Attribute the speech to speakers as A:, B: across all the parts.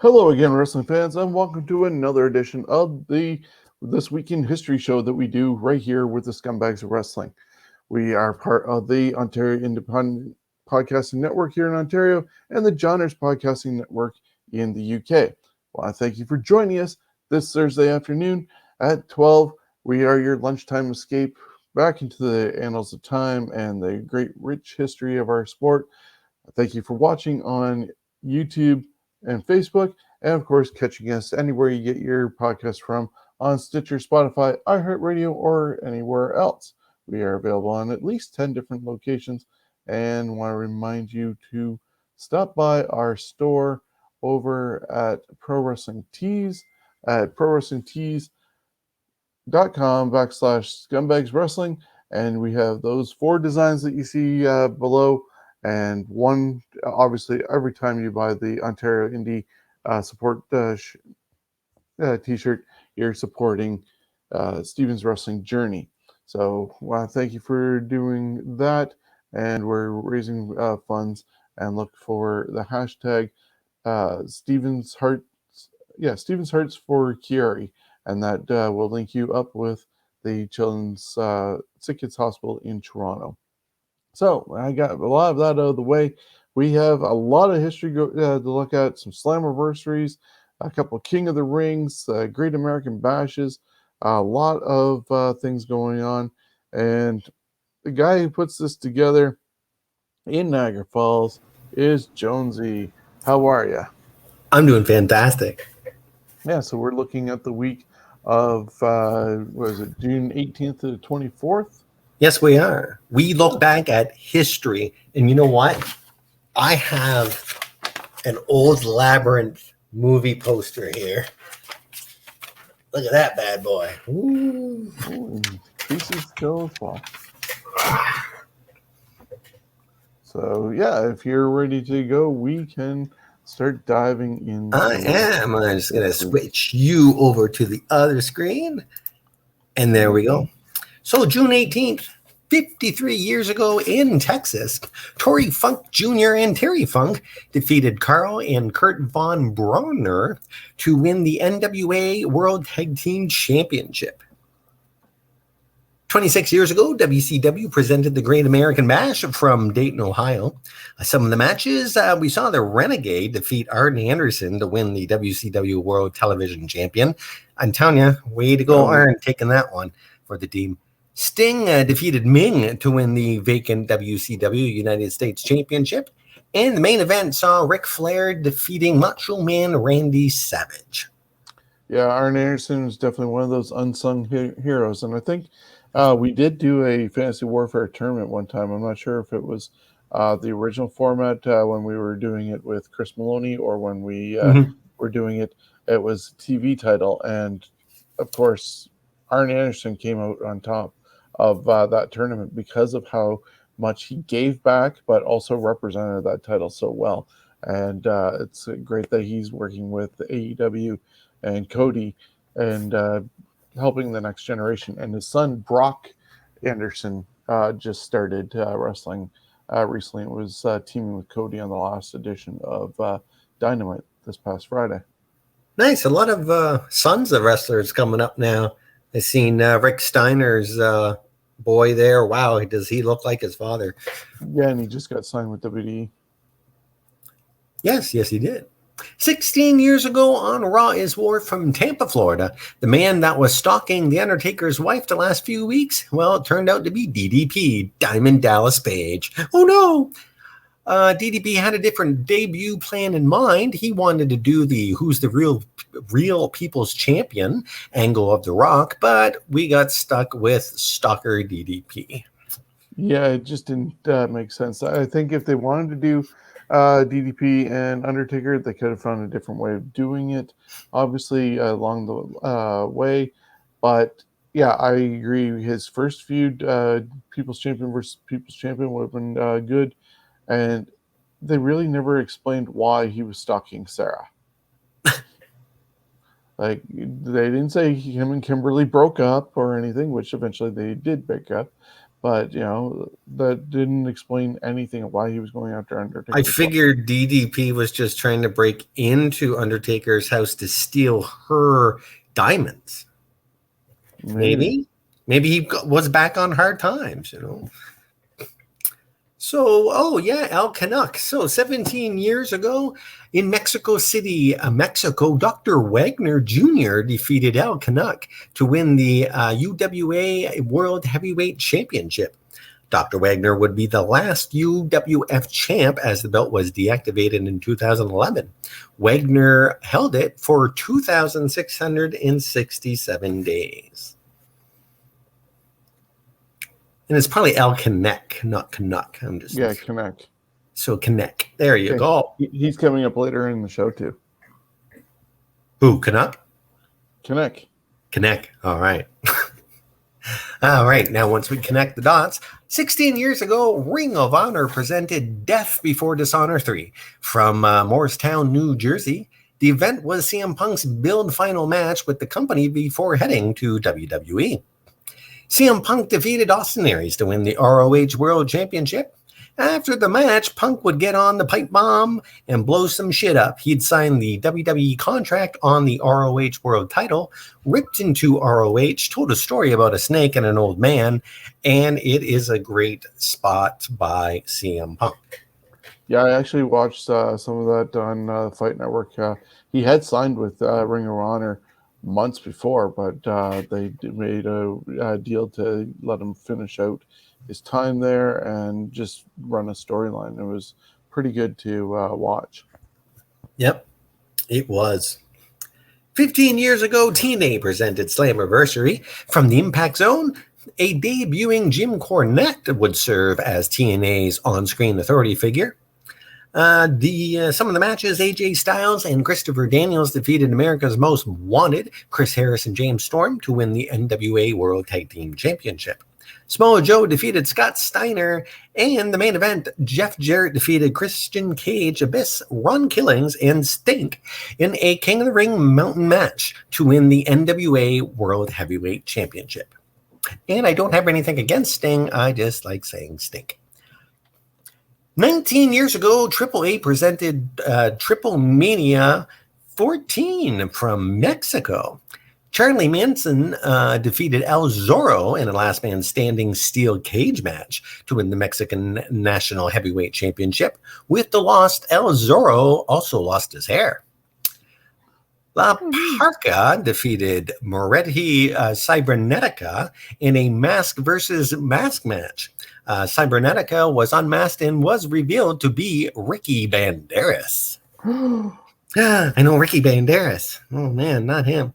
A: Hello again, wrestling fans, and welcome to another edition of the This Week in History show that we do right here with the Scumbags of Wrestling. We are part of the Ontario Independent Podcasting Network here in Ontario and the Johners Podcasting Network in the UK. Well, I thank you for joining us this Thursday afternoon at 12. We are your lunchtime escape back into the annals of time and the great rich history of our sport. Thank you for watching on YouTube and Facebook, and of course, catching us anywhere you get your podcast from on Stitcher, Spotify, iHeartRadio, or anywhere else. We are available on at least 10 different locations, and want to remind you to stop by our store over at Pro Wrestling Tees at prowrestlingtees.com/scumbags wrestling, and we have those 4 designs that you see below. And one, obviously, every time you buy the Ontario Indie support t-shirt, you're supporting Steven's Wrestling Journey. So thank you for doing that. And we're raising funds and look for the hashtag Steven's Hearts for Chiari. And that will link you up with the Children's Sick Kids Hospital in Toronto. So I got a lot of that out of the way. We have a lot of history to look at, some Slammiversaries, a couple of King of the Rings, Great American Bashes, a lot of things going on. And the guy who puts this together in Niagara Falls is Jonesy. How are you?
B: I'm doing fantastic.
A: Yeah, so we're looking at the week of, June 18th to the 24th?
B: Yes, we are. We look back at history, and you know what? I have an old Labyrinth movie poster here. Look at that bad boy.
A: Ooh, pieces still as well. So yeah, if you're ready to go, we can start diving into.
B: I am. I'm just going to switch you over to the other screen, and there we go. So June 18th, 53 years ago in Texas, Torrey Funk Jr. and Terry Funk defeated Carl and Kurt Von Bronner to win the NWA World Tag Team Championship. 26 years ago, WCW presented the Great American Bash from Dayton, Ohio. Some of the matches, we saw the Renegade defeat Arn Anderson to win the WCW World Television Champion. I'm telling you, way to go, Arn, taking that one for the team. Sting defeated Ming to win the vacant WCW United States Championship. And the main event saw Ric Flair defeating Macho Man Randy Savage.
A: Yeah, Arn Anderson was definitely one of those unsung heroes. And I think we did do a Fantasy Warfare tournament one time. I'm not sure if it was the original format when we were doing it with Chris Maloney or when we were doing it. It was a TV title. And, of course, Arn Anderson came out on top of that tournament because of how much he gave back, but also represented that title so well. And it's great that he's working with AEW and Cody and helping the next generation. And his son, Brock Anderson, just started wrestling recently. It was teaming with Cody on the last edition of Dynamite this past Friday.
B: Nice. A lot of sons of wrestlers coming up now. I've seen Rick Steiner's boy there. Wow, does he look like his father?
A: Yeah, and he just got signed with WWE.
B: Yes, he did. 16 years ago on Raw is War from Tampa, Florida, the man that was stalking The Undertaker's wife the last few weeks, well, it turned out to be DDP, Diamond Dallas Page. Oh, no. DDP had a different debut plan in mind. He wanted to do the Who's the Real People's Champion angle of The Rock, but we got stuck with Stalker DDP.
A: Yeah, it just didn't make sense. I think if they wanted to do DDP and Undertaker, they could have found a different way of doing it, obviously, along the way. But yeah, I agree. His first feud, People's Champion versus People's Champion, would have been good. And they really never explained why he was stalking Sarah. Like, they didn't say him and Kimberly broke up or anything, which eventually they did break up. But that didn't explain anything of why he was going after Undertaker.
B: I figured DDP was just trying to break into Undertaker's house to steal her diamonds. Maybe he was back on hard times, So, Al Canuck. So 17 years ago in Mexico City, Mexico, Dr. Wagner Jr. defeated Al Canuck to win the UWA World Heavyweight Championship. Dr. Wagner would be the last UWF champ as the belt was deactivated in 2011. Wagner held it for 2,667 days. And it's probably Al Canuck, not Canuck.
A: Canuck.
B: So Canuck. There you go.
A: He's coming up later in the show too.
B: Who, Canuck?
A: Canuck.
B: All right. All right. Now, once we connect the dots, 16 years ago, Ring of Honor presented Death Before Dishonor 3 from Morristown, New Jersey. The event was CM Punk's build final match with the company before heading to WWE. CM Punk defeated Austin Aries to win the ROH World Championship. After the match, Punk would get on the pipe bomb and blow some shit up. He'd signed the WWE contract on the ROH World title, ripped into ROH, told a story about a snake and an old man, and it is a great spot by CM Punk.
A: Yeah, I actually watched some of that on Fight Network. He had signed with Ring of Honor months before, but they made a deal to let him finish out his time there and just run a storyline. It was pretty good to watch.
B: Yep, it was. 15 years ago, TNA presented Slammiversary. From the Impact Zone, a debuting Jim Cornette would serve as TNA's on-screen authority figure. Some of the matches, AJ Styles and Christopher Daniels defeated America's Most Wanted, Chris Harris and James Storm, to win the NWA World Tag Team Championship. Samoa Joe defeated Scott Steiner, and the main event, Jeff Jarrett defeated Christian Cage, Abyss, Ron Killings, and Stink in a King of the Ring mountain match to win the NWA World Heavyweight Championship. And I don't have anything against Sting, I just like saying Stink. 19 years ago, AAA presented Triplemania 14 from Mexico. Charlie Manson defeated El Zorro in a last man standing steel cage match to win the Mexican National Heavyweight Championship. With the loss, El Zorro also lost his hair. La Parca defeated Moretti Cybernetica in a mask versus mask match. Cybernetica was unmasked and was revealed to be Ricky Banderas. I know Ricky Banderas. Oh, man, not him.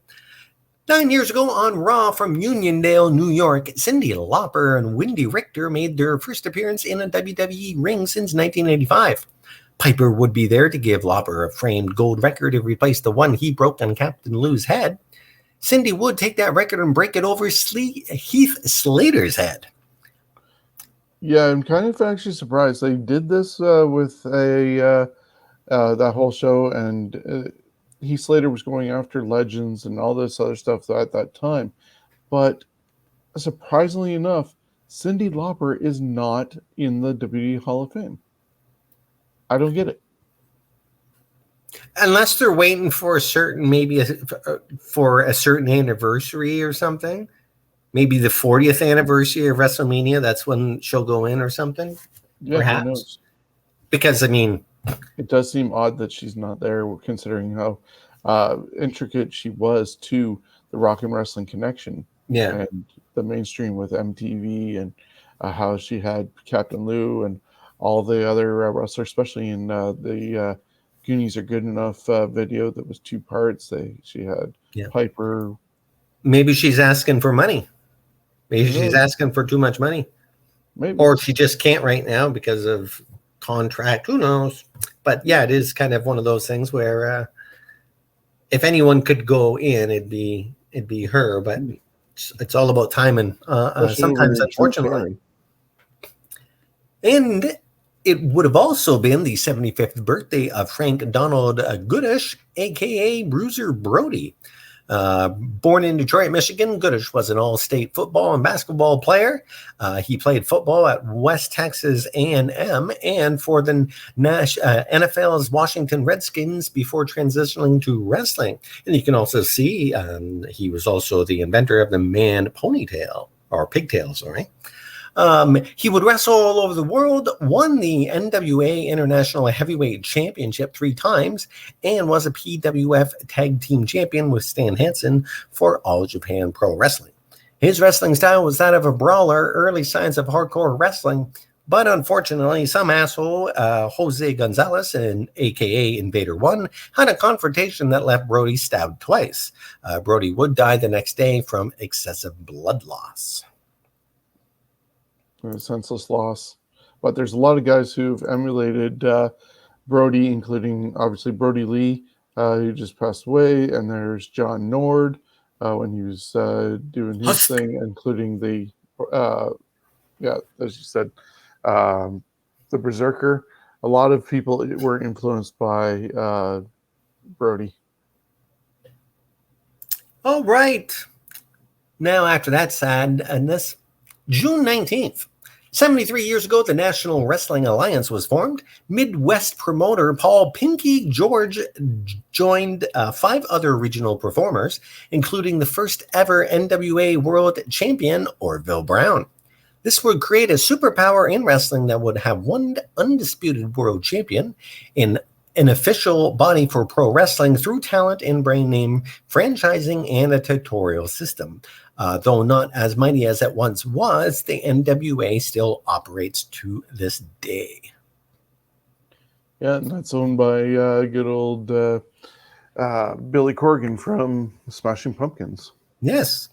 B: 9 years ago on Raw from Uniondale, New York, Cyndi Lauper and Wendy Richter made their first appearance in a WWE ring since 1985. Piper would be there to give Lauper a framed gold record to replace the one he broke on Captain Lou's head. Cyndi would take that record and break it over Heath Slater's head.
A: Yeah, I'm kind of actually surprised. They did this with that whole show, and Heath Slater was going after legends and all this other stuff at that time. But surprisingly enough, Cyndi Lauper is not in the WWE Hall of Fame. I don't get it.
B: Unless they're waiting for a certain, for a certain anniversary or something. Maybe the 40th anniversary of WrestleMania. That's when she'll go in or something.
A: Yeah,
B: perhaps.
A: Who knows?
B: Because, I mean,
A: it does seem odd that she's not there, considering how intricate she was to the Rock and Wrestling connection.
B: Yeah.
A: And the mainstream with MTV and how she had Captain Lou and all the other wrestlers, especially in the Goonies Are Good Enough video that was 2 parts. She had Piper.
B: Maybe she's asking for money. Maybe she's asking for too much money.
A: Maybe.
B: Or she just can't right now because of contract. Who knows? But yeah, it is kind of one of those things where if anyone could go in, it'd be her. But it's all about timing. Sometimes, unfortunately. And it would have also been the 75th birthday of Frank Donald Goodish, a.k.a. Bruiser Brody. Born in Detroit, Michigan, Goodrich was an all-state football and basketball player. He played football at West Texas A&M and for the NFL's Washington Redskins before transitioning to wrestling. And you can also see he was also the inventor of the man ponytail, or pigtail, sorry. He would wrestle all over the world, won the NWA International Heavyweight Championship 3 times, and was a PWF Tag Team Champion with Stan Hansen for All Japan Pro Wrestling. His wrestling style was that of a brawler, early signs of hardcore wrestling, but unfortunately, some asshole, Jose Gonzalez, a.k.a. Invader 1, had a confrontation that left Brody stabbed twice. Brody would die the next day from excessive blood loss.
A: Senseless loss. But there's a lot of guys who've emulated Brody, including obviously Brody Lee, who just passed away, and there's John Nord when he was doing his thing, including the as you said, the Berserker. A lot of people were influenced by Brody.
B: All right. Now, after that sadness, June 19th, 73 years ago, the National Wrestling Alliance was formed. Midwest promoter Paul Pinky George joined 5 other regional performers, including the first ever NWA World Champion, Orville Brown. This would create a superpower in wrestling that would have one undisputed world champion in an official body for pro wrestling through talent and brand name, franchising, and a tutorial system. Though not as mighty as it once was, the NWA still operates to this day.
A: Yeah, and that's owned by good old Billy Corgan from Smashing Pumpkins.
B: Yes.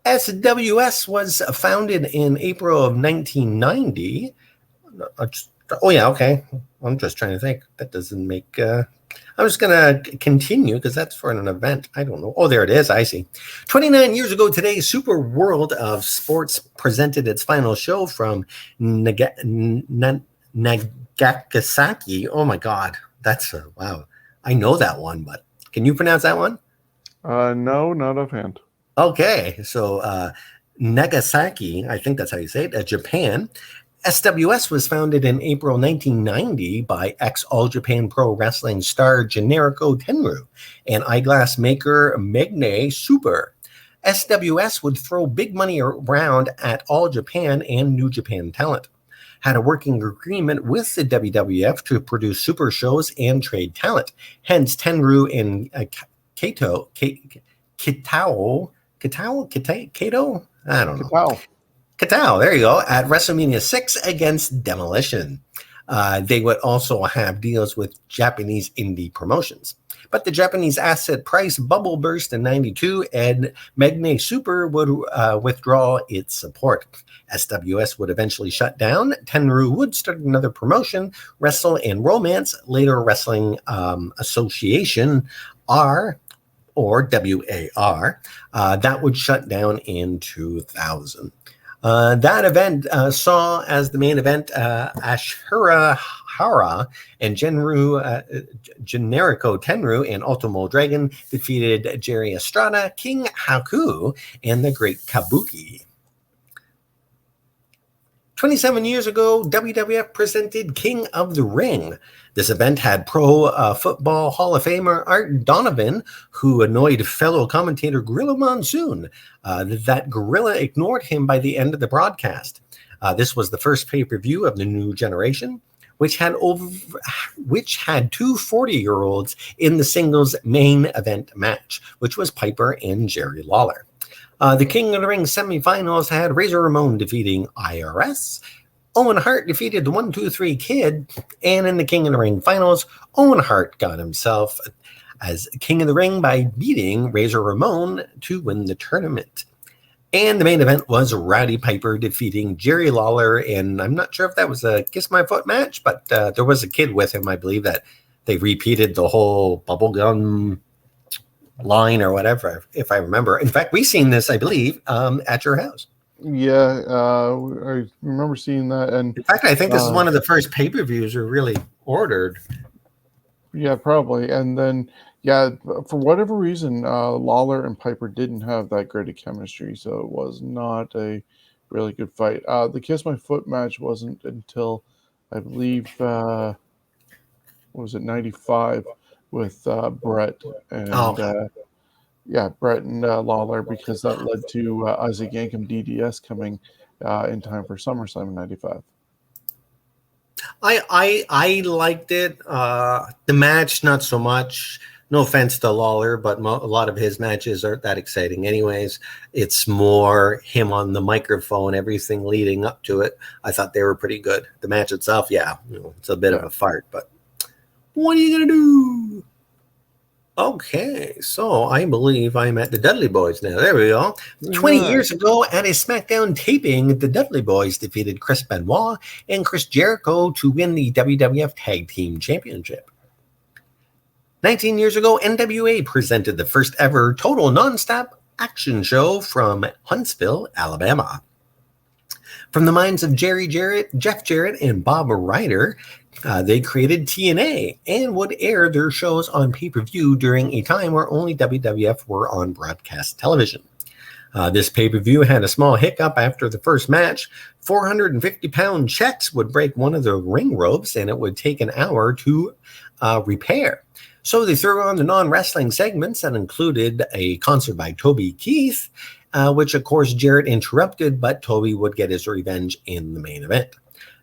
B: SWS was founded in April of 1990. Oh, yeah, okay. I'm just trying to think. That doesn't make... I'm just going to continue because that's for an event. I don't know. Oh, there it is. I see. 29 years ago today, Super World of Sports presented its final show from Nagasaki. Oh, my God. That's wow. I know that one, but can you pronounce that one?
A: No, not offhand.
B: Okay. So Nagasaki, I think that's how you say it, Japan. SWS was founded in April 1990 by ex-All Japan Pro Wrestling star Generico Tenryu and eyeglass maker Magne Super. SWS would throw big money around at All Japan and New Japan talent. Had a working agreement with the WWF to produce super shows and trade talent. Hence, Tenryu and Kato? I don't know. Katal, there you go, at WrestleMania 6 against Demolition. They would also have deals with Japanese indie promotions. But the Japanese asset price bubble burst in 92 and Magne Super would withdraw its support. SWS would eventually shut down. Tenryu would start another promotion, Wrestle and Romance, later Wrestling Association, R, or WAR. That would shut down in 2000. That event saw as the main event Ashura Hara and Generico Tenryu and Ultimo Dragon defeated Jerry Estrada, King Haku, and the Great Kabuki. 27 years ago, WWF presented King of the Ring. This event had Pro Football Hall of Famer Art Donovan, who annoyed fellow commentator Gorilla Monsoon. That Gorilla ignored him by the end of the broadcast. This was the first pay-per-view of the new generation, which had 2 40-year-olds in the singles main event match, which was Piper and Jerry Lawler. The King of the Ring semifinals had Razor Ramon defeating IRS. Owen Hart defeated the 1-2-3 Kid. And in the King of the Ring finals, Owen Hart got himself as King of the Ring by beating Razor Ramon to win the tournament. And the main event was Roddy Piper defeating Jerry Lawler. And I'm not sure if that was a Kiss My Foot match, but there was a kid with him, I believe, that they repeated the whole bubblegum line or whatever, if I remember. In fact, we seen this, I believe, at your house.
A: Yeah, I remember seeing that. And
B: in fact, I think this is one of the first pay-per-views we really ordered.
A: Yeah, probably. And then, yeah, for whatever reason, Lawler and Piper didn't have that great of chemistry, so it was not a really good fight. The Kiss My Foot match wasn't until, I believe, what was it, 95 with Brett
B: Oh,
A: and,
B: okay.
A: yeah, Brett and Lawler, because that led to Isaac Yankem DDS coming in time for SummerSlam in 95.
B: I liked it. The match, not so much. No offense to Lawler, but a lot of his matches aren't that exciting, anyways. It's more him on the microphone, everything leading up to it. I thought they were pretty good. The match itself, yeah, it's a bit of a fart, but what are you gonna do? Okay, so I believe I'm at the Dudley Boys now. There we go. 20 years ago, at a SmackDown taping, the Dudley Boys defeated Chris Benoit and Chris Jericho to win the WWF Tag Team Championship. 19 years ago, NWA presented the first ever total nonstop action show from Huntsville, Alabama. From the minds of Jerry Jarrett, Jeff Jarrett, and Bob Ryder, they created TNA and would air their shows on pay-per-view during a time where only WWF were on broadcast television. This pay-per-view had a small hiccup after the first match. 450-pound checks would break one of the ring ropes, and it would take an hour to repair. So they threw on the non-wrestling segments that included a concert by Toby Keith, which of course Jarrett interrupted, but Toby would get his revenge in the main event.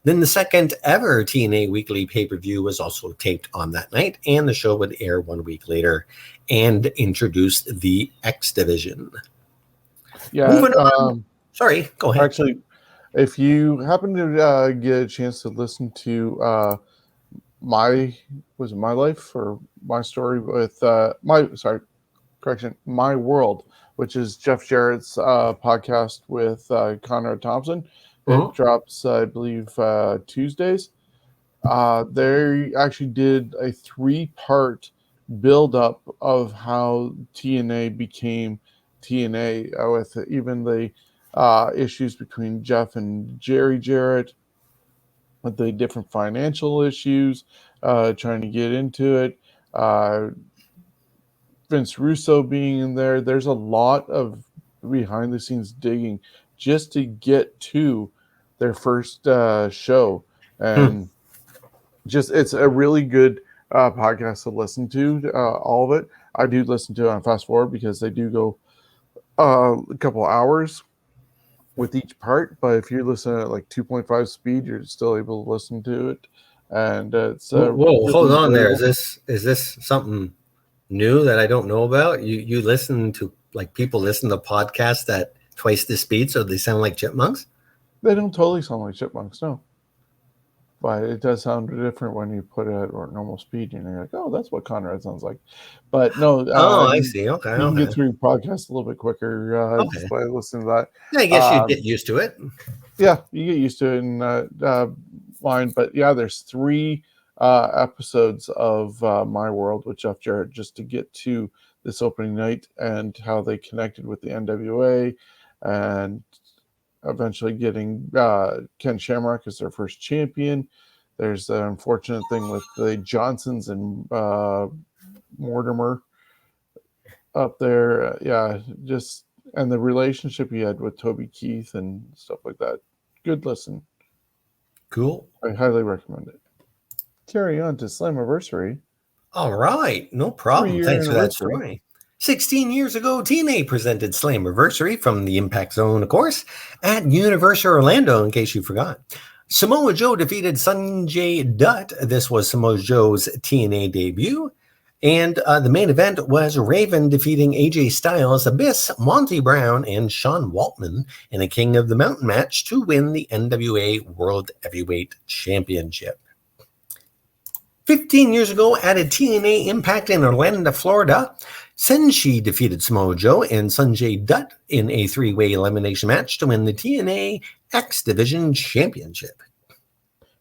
B: Then the second ever TNA Weekly pay-per-view was also taped on that night, and the show would air 1 week later and introduce the X Division.
A: Yeah.
B: Moving on. Sorry, go ahead.
A: Actually, if you happen to get a chance to listen to my life or my story with My World, which is Jeff Jarrett's podcast with Conrad Thompson. It drops, I believe, Tuesdays. They actually did a 3-part build-up of how TNA became TNA, with even the issues between Jeff and Jerry Jarrett, with the different financial issues, trying to get into it. Vince Russo being in there. There's a lot of behind the scenes digging just to get to their first show. And just, it's a really good podcast to listen to, all of it. I do listen to it on fast forward because they do go a couple hours with each part, but if you listen at like 2.5 speed, you're still able to listen to it. And it's
B: whoa, hold on there. Is this something new that I don't know about? You listen to, like, people listen to podcasts at twice the speed, so they sound like chipmunks?
A: They don't totally sound like chipmunks, no. But it does sound different when you put it at normal speed, and you're like, oh, that's what Conrad sounds like. But no,
B: I see. Okay,
A: you can get through podcasts a little bit quicker just by listening to that.
B: I guess you get used to it.
A: Yeah, you get used to it in mine. But yeah, there's 3 episodes of My World with Jeff Jarrett just to get to this opening night and how they connected with the NWA, and eventually getting Ken Shamrock as their first champion. There's an unfortunate thing with the Johnsons and Mortimer up there. And the relationship he had with Toby Keith and stuff like that. Good listen.
B: Cool.
A: I highly recommend it. Carry on to Slammiversary.
B: All right. No problem. Thanks for that story. 16 years ago, TNA presented Slammiversary from the Impact Zone, of course, at Universal Orlando, in case you forgot. Samoa Joe defeated Sanjay Dutt. This was Samoa Joe's TNA debut. And the main event was Raven defeating AJ Styles, Abyss, Monty Brown, and Sean Waltman in a King of the Mountain match to win the NWA World Heavyweight Championship. 15 years ago, at a TNA Impact in Orlando, Florida, Senshi defeated Samoa Joe and Sanjay Dutt in a 3-way elimination match to win the TNA X Division Championship.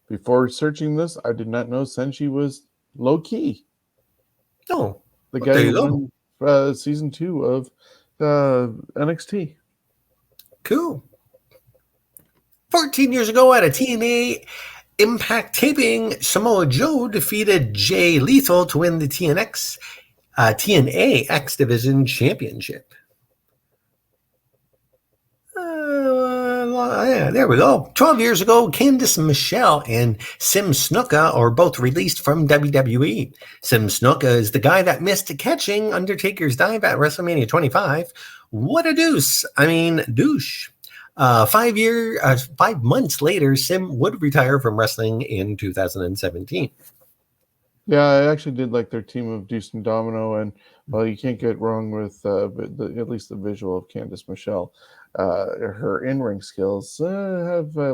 A: Before researching this, I did not know Senshi was low-key.
B: Oh,
A: the guy who won season 2 of NXT.
B: Cool. 14 years ago, at a TNA Impact taping, Samoa Joe defeated Jay Lethal to win the TNA X Division Championship. Yeah, there we go. 12 years ago, Candice Michelle and Sim Snuka are both released from WWE. Sim Snuka is the guy that missed catching Undertaker's dive at WrestleMania 25. What a douche. 5 months later, Sim would retire from wrestling in 2017.
A: Yeah, I actually did like their team of Deuce and Domino, and well, you can't get wrong with at least the visual of Candice Michelle. Her in-ring skills have a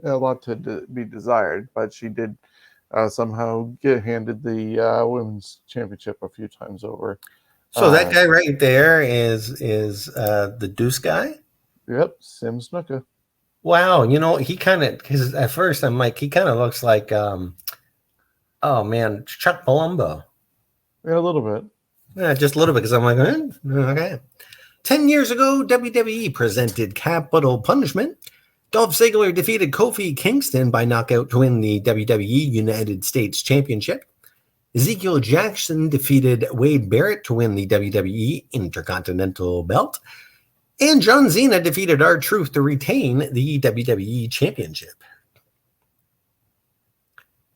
A: lot to be desired, but she did somehow get handed the women's championship a few times over.
B: So that guy right there is the Deuce guy?
A: Yep, Sim Snuka.
B: Wow, he kind of, because at first I'm like, he kind of looks like, Chuck Palumbo.
A: Yeah, a little bit.
B: Yeah, just a little bit, because I'm like, okay. 10 years ago, WWE presented Capital Punishment. Dolph Ziggler defeated Kofi Kingston by knockout to win the WWE United States Championship. Ezekiel Jackson defeated Wade Barrett to win the WWE Intercontinental Belt. And John Cena defeated R-Truth to retain the WWE Championship.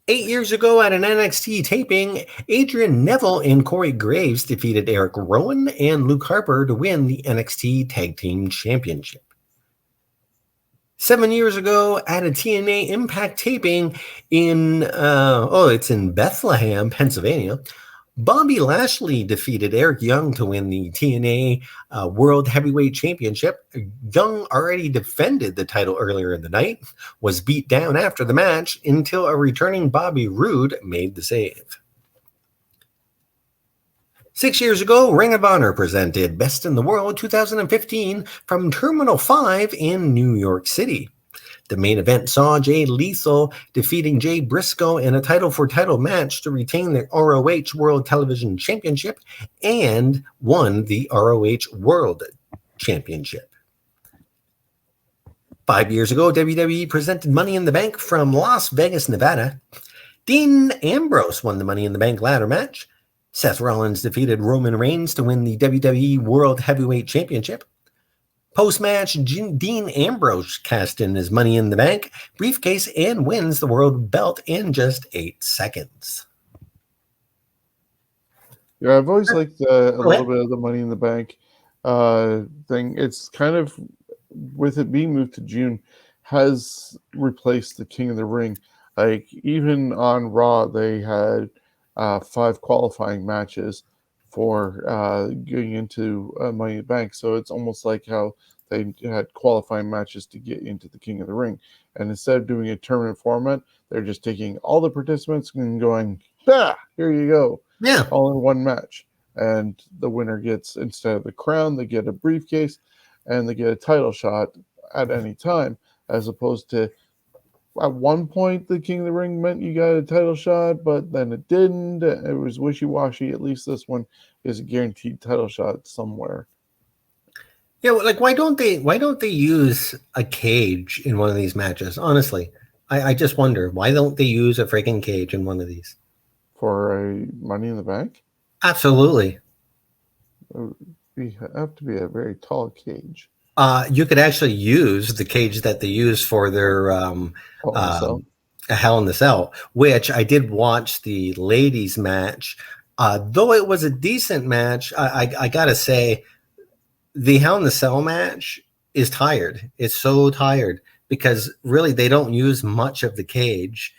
B: 8 years ago at an NXT taping, Adrian Neville and Corey Graves defeated Eric Rowan and Luke Harper to win the NXT Tag Team Championship. 7 years ago at a TNA Impact taping it's in Bethlehem, Pennsylvania, Bobby Lashley defeated Eric Young to win the TNA World Heavyweight Championship. Young already defended the title earlier in the night, was beat down after the match until a returning Bobby Roode made the save. 6 years ago, Ring of Honor presented Best in the World 2015 from Terminal 5 in New York City. The main event saw Jay Lethal defeating Jay Briscoe in a title-for-title match to retain the ROH World Television Championship and won the ROH World Championship. 5 years ago, WWE presented Money in the Bank from Las Vegas, Nevada. Dean Ambrose won the Money in the Bank ladder match. Seth Rollins defeated Roman Reigns to win the WWE World Heavyweight Championship. Post-match, Dean Ambrose cashed in his Money in the Bank briefcase and wins the world belt in just 8 seconds.
A: Yeah, I've always liked a little bit of the Money in the Bank thing. It's kind of, with it being moved to June, has replaced the King of the Ring. Like, even on Raw, they had 5 qualifying matches for getting into Money in the Bank. So it's almost like how they had qualifying matches to get into the King of the Ring. And instead of doing a tournament format, they're just taking all the participants and going, here you go.
B: Yeah.
A: All in one match. And the winner gets, instead of the crown, they get a briefcase and they get a title shot at any time, as opposed to at one point the King of the Ring meant you got a title shot, but then it didn't. It was wishy-washy. At least this one is a guaranteed title shot somewhere.
B: Yeah, like why don't they use a cage in one of these matches? Honestly, I just wonder, why don't they use a freaking cage in one of these
A: for a Money in the Bank?
B: Absolutely.
A: You have to be a very tall cage.
B: You could actually use the cage that they use for their Hell in the Cell, which I did watch the ladies match. Though it was a decent match, I gotta say, the Hell in the Cell match is tired. It's so tired because really they don't use much of the cage.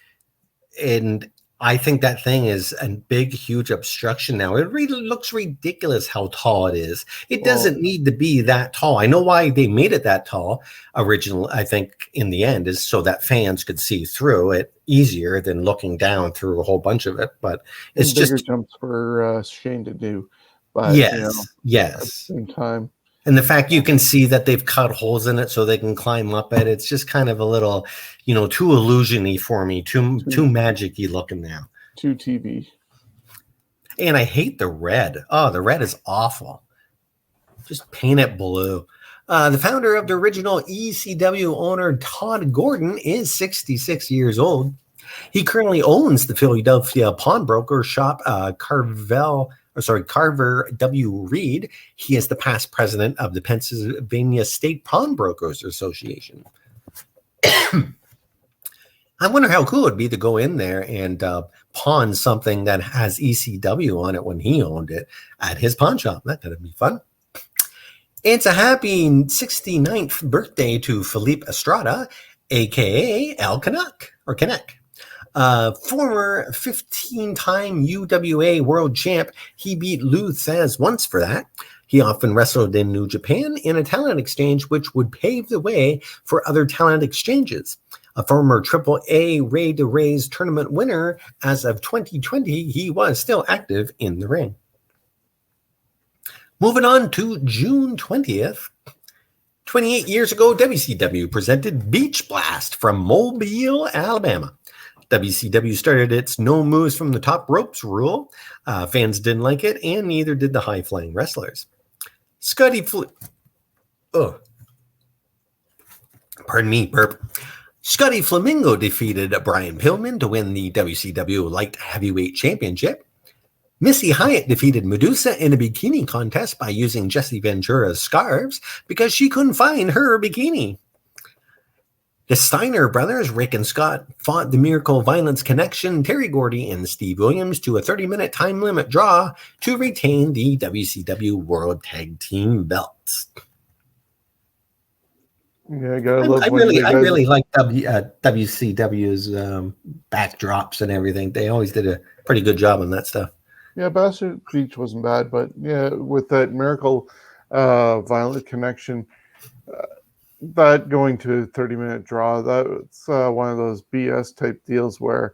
B: And I think that thing is a big, huge obstruction now. It really looks ridiculous how tall it is. It doesn't need to be that tall. I know why they made it that tall originally. I think in the end is so that fans could see through it easier than looking down through a whole bunch of it. But it's
A: bigger
B: just
A: jumps for Shane to do. But
B: yes,
A: at the same time.
B: And the fact you can see that they've cut holes in it so they can climb up it, it's just kind of a little, too illusion-y for me, too magic-y looking now.
A: Too TV.
B: And I hate the red. Oh, the red is awful. Just paint it blue. The founder of the original ECW owner, Todd Gordon, is 66 years old. He currently owns the Philadelphia pawnbroker shop Carver W. Reed. He is the past president of the Pennsylvania State Pawnbrokers Association. I wonder how cool it'd be to go in there and pawn something that has ECW on it when he owned it at his pawn shop. That could be fun. It's a happy 69th birthday to Felipe Estrada, a.k.a. El Canuck, or Canuck. Former 15-time UWA world champ, he beat Lou Thesz once for that. He often wrestled in New Japan in a talent exchange, which would pave the way for other talent exchanges. A former AAA Ray to Rays tournament winner, as of 2020, he was still active in the ring. Moving on to June 20th, 28 years ago, WCW presented Beach Blast from Mobile, Alabama. WCW started its no moves from the top ropes rule. Fans didn't like it, and neither did the high-flying wrestlers. Scotty Flamingo defeated Brian Pillman to win the WCW Light Heavyweight Championship. Missy Hyatt defeated Medusa in a bikini contest by using Jesse Ventura's scarves because she couldn't find her bikini. The Steiner brothers, Rick and Scott, fought the Miracle Violence Connection, Terry Gordy and Steve Williams, to a 30-minute time limit draw to retain the WCW World Tag Team belts.
A: Yeah,
B: I really like WCW's backdrops and everything. They always did a pretty good job on that stuff.
A: Yeah, Bastard Beach wasn't bad, but yeah, with that Miracle Violent Connection, that going to 30-minute draw, that's one of those BS type deals where,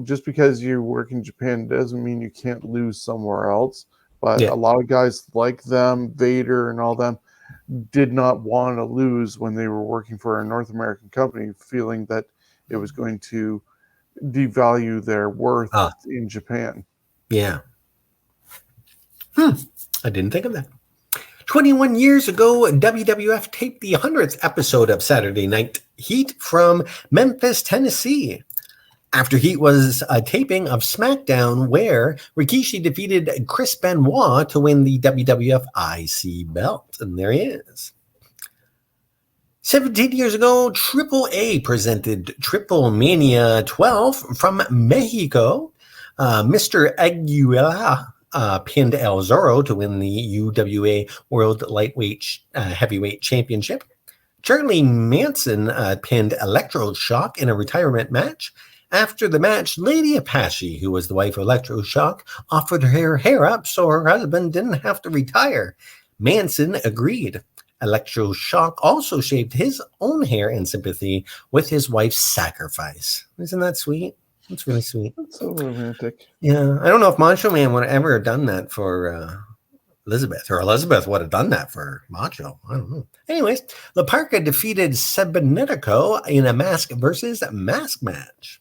A: just because you work in Japan doesn't mean you can't lose somewhere else. But a lot of guys like them, Vader and all them, did not want to lose when they were working for a North American company, feeling that it was going to devalue their worth in Japan.
B: Yeah. I didn't think of that. 21 years ago, WWF taped the 100th episode of Saturday Night Heat from Memphis, Tennessee. After Heat was a taping of SmackDown, where Rikishi defeated Chris Benoit to win the WWF IC belt. And there he is. 17 years ago, AAA presented Triplemania 12 from Mexico. Mr. Aguilera pinned El Zorro to win the UWA World Lightweight Heavyweight Championship. Charlie Manson pinned Electroshock in a retirement match. After the match, Lady Apache, who was the wife of Electroshock, offered her hair up so her husband didn't have to retire. Manson agreed. Electroshock also shaved his own hair in sympathy with his wife's sacrifice. Isn't that sweet? That's really sweet.
A: That's so romantic.
B: Yeah, I don't know if Macho Man would have ever done that for Elizabeth, or Elizabeth would have done that for Macho. I don't know. Anyways, La Parka defeated Cybernetico in a mask versus mask match.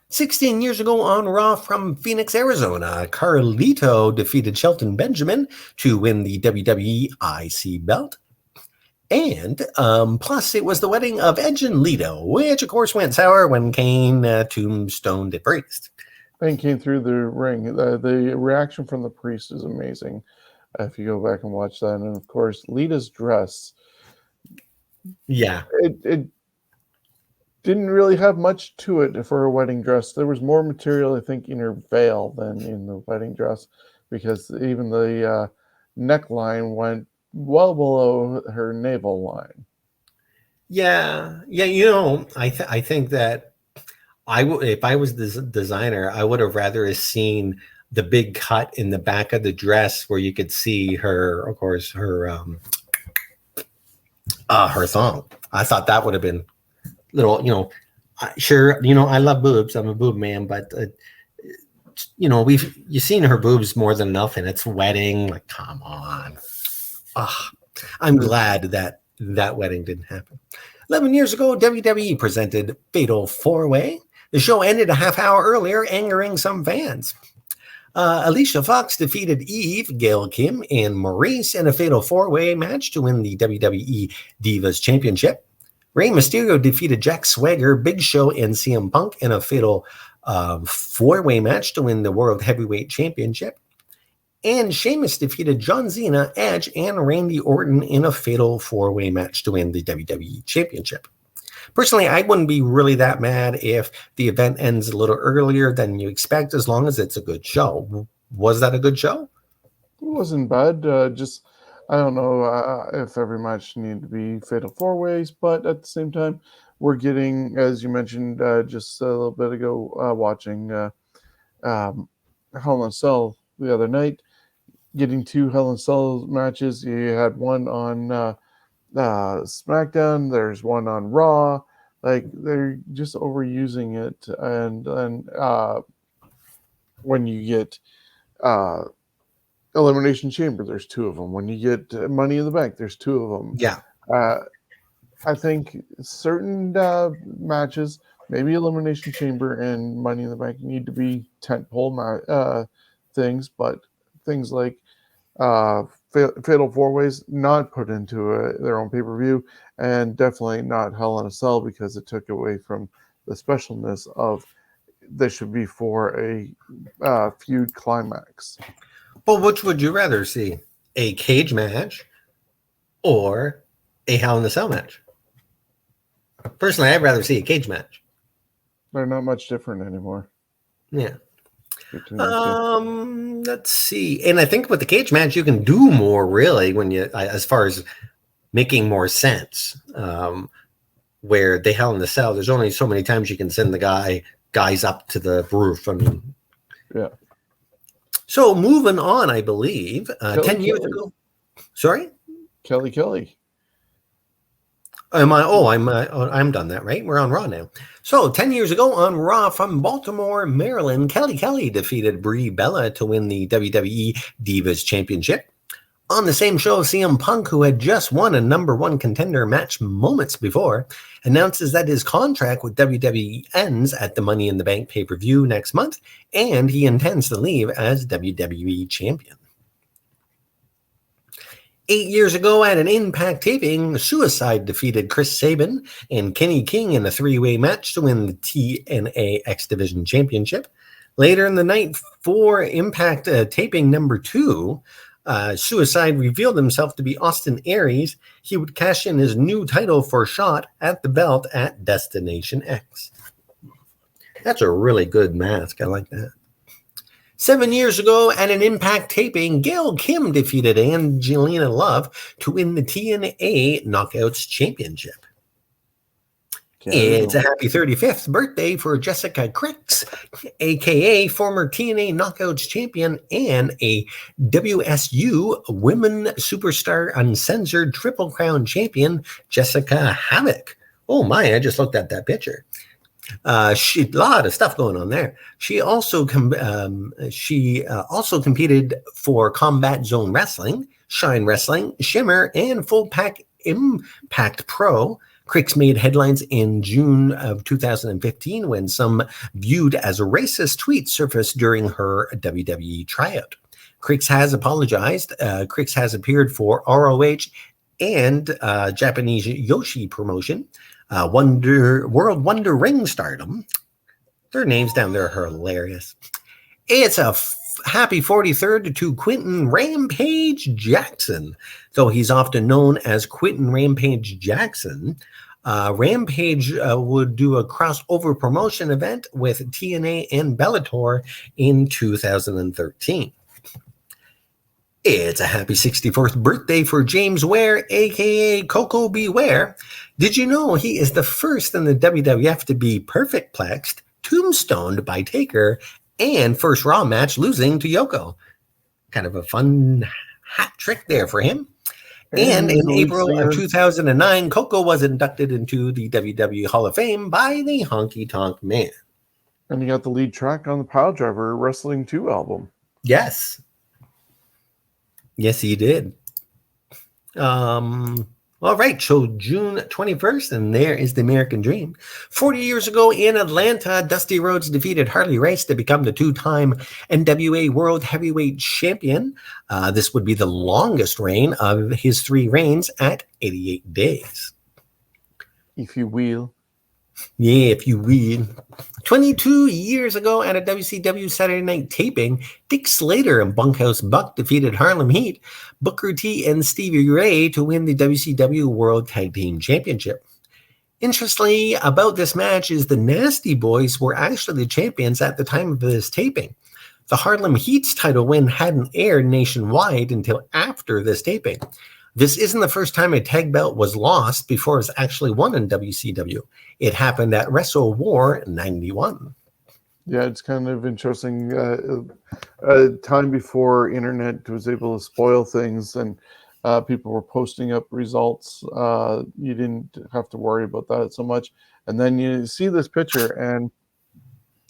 B: 16 years ago on Raw from Phoenix, Arizona, Carlito defeated Shelton Benjamin to win the WWE IC belt. And plus, it was the wedding of Edge and Lito, which, of course, went sour when Kane tombstoned the priest.
A: And came through the ring. The reaction from the priest is amazing if you go back and watch that. And, of course, Lita's dress.
B: Yeah.
A: It didn't really have much to it for a wedding dress. There was more material, I think, in her veil than in the wedding dress, because even the neckline went well below her navel line.
B: Yeah. I think that if I was the designer, I would have rather seen the big cut in the back of the dress where you could see her, of course, her thong. I thought that would have been little, sure, I love boobs. I'm a boob man, but you've seen her boobs more than enough, and it's wedding. Like, come on. I'm glad that wedding didn't happen. 11 years ago, WWE presented Fatal 4-Way. The show ended a half hour earlier, angering some fans. Alicia Fox defeated Eve, Gail Kim, and Maurice in a fatal four-way match to win the WWE Divas Championship. Rey Mysterio defeated Jack Swagger, Big Show, and CM Punk in a fatal four-way match to win the World Heavyweight Championship. And Sheamus defeated John Cena, Edge, and Randy Orton in a fatal four-way match to win the WWE Championship. Personally, I wouldn't be really that mad if the event ends a little earlier than you expect, as long as it's a good show. Was that a good show?
A: It wasn't bad. Just, I don't know if every match needed to be fatal four ways, but at the same time, we're getting, as you mentioned just a little bit ago, watching Hell in a Cell the other night, getting two Hell in a Cell matches. You had one on SmackDown, there's one on Raw. Like, they're just overusing it, and when you get Elimination Chamber, there's two of them. When you get Money in the Bank, there's two of them.
B: Yeah.
A: I think certain matches, maybe Elimination Chamber and Money in the Bank, need to be tentpole things, but things like Fatal Four Ways not put into their own pay-per-view, and definitely not Hell in a Cell, because it took away from the specialness of this should be for a feud climax.
B: Well, which would you rather see? A cage match or a Hell in a Cell match? Personally, I'd rather see a cage match.
A: They're not much different anymore.
B: Yeah. Let's see. And I think with the cage match, you can do more, really, when you, as far as making more sense. Where the Hell in the Cell, there's only so many times you can send the guys up to the roof. I mean,
A: yeah.
B: So moving on, I believe 10 years ago. Sorry,
A: Kelly.
B: I'm done that, right? We're on Raw now. So 10 years ago on Raw from Baltimore, Maryland, Kelly defeated Brie Bella to win the WWE Divas Championship. On the same show, CM Punk, who had just won a number one contender match moments before, announces that his contract with WWE ends at the Money in the Bank pay-per-view next month, and he intends to leave as WWE champion. 8 years ago at an Impact taping, Suicide defeated Chris Sabin and Kenny King in a three-way match to win the TNA X Division Championship. Later in the night for Impact taping number 2, Suicide revealed himself to be Austin Aries. He would cash in his new title for a shot at the belt at Destination X. That's a really good mask. I like that. 7 years ago at an Impact taping, Gail Kim defeated Angelina Love to win the TNA Knockouts Championship. It's a happy 35th birthday for Jessica Cricks, a.k.a. former TNA Knockouts champion and a WSU Women Superstar Uncensored Triple Crown champion, Jessica Havoc. Oh my, I just looked at that picture. A lot of stuff going on there. She also competed for Combat Zone Wrestling, Shine Wrestling, Shimmer, and Full Pack Impact Pro. Cricks made headlines in June of 2015 when some viewed as a racist tweet surfaced during her WWE tryout. Cricks has apologized. Cricks has appeared for ROH and Japanese Yoshi promotion, World Wonder Ring Stardom. Their names down there are hilarious. It's a happy 43rd to Quentin Rampage Jackson. Though he's often known as Quentin Rampage Jackson, Rampage would do a crossover promotion event with TNA and Bellator in 2013. It's a happy 64th birthday for James Ware, a.k.a. Coco Beware. Did you know he is the first in the WWF to be perfect plexed, tombstoned by Taker, and first Raw match losing to Yoko? Kind of a fun hat trick there for him. And in April of 2009, Coco was inducted into the WWE Hall of Fame by the Honky Tonk Man.
A: And he got the lead track on the Pile Driver Wrestling 2 album.
B: Yes. Yes, he did. All right, so June 21st, and there is the American Dream. 40 years ago in Atlanta, Dusty Rhodes defeated Harley Race to become the two-time NWA World Heavyweight Champion. This would be the longest reign of his 3 reigns at 88 days.
A: If you will.
B: Yeah, if you will. 22 years ago at a WCW Saturday Night taping, Dick Slater and Bunkhouse Buck defeated Harlem Heat, Booker T, and Stevie Ray to win the WCW World Tag Team Championship. Interestingly about this match is the Nasty Boys were actually the champions at the time of this taping. The Harlem Heat's title win hadn't aired nationwide until after this taping. This isn't the first time a tag belt was lost before it was actually won in WCW. It happened at Wrestle War 91.
A: Yeah, it's kind of interesting. A time before internet was able to spoil things and people were posting up results. You didn't have to worry about that so much. And then you see this picture and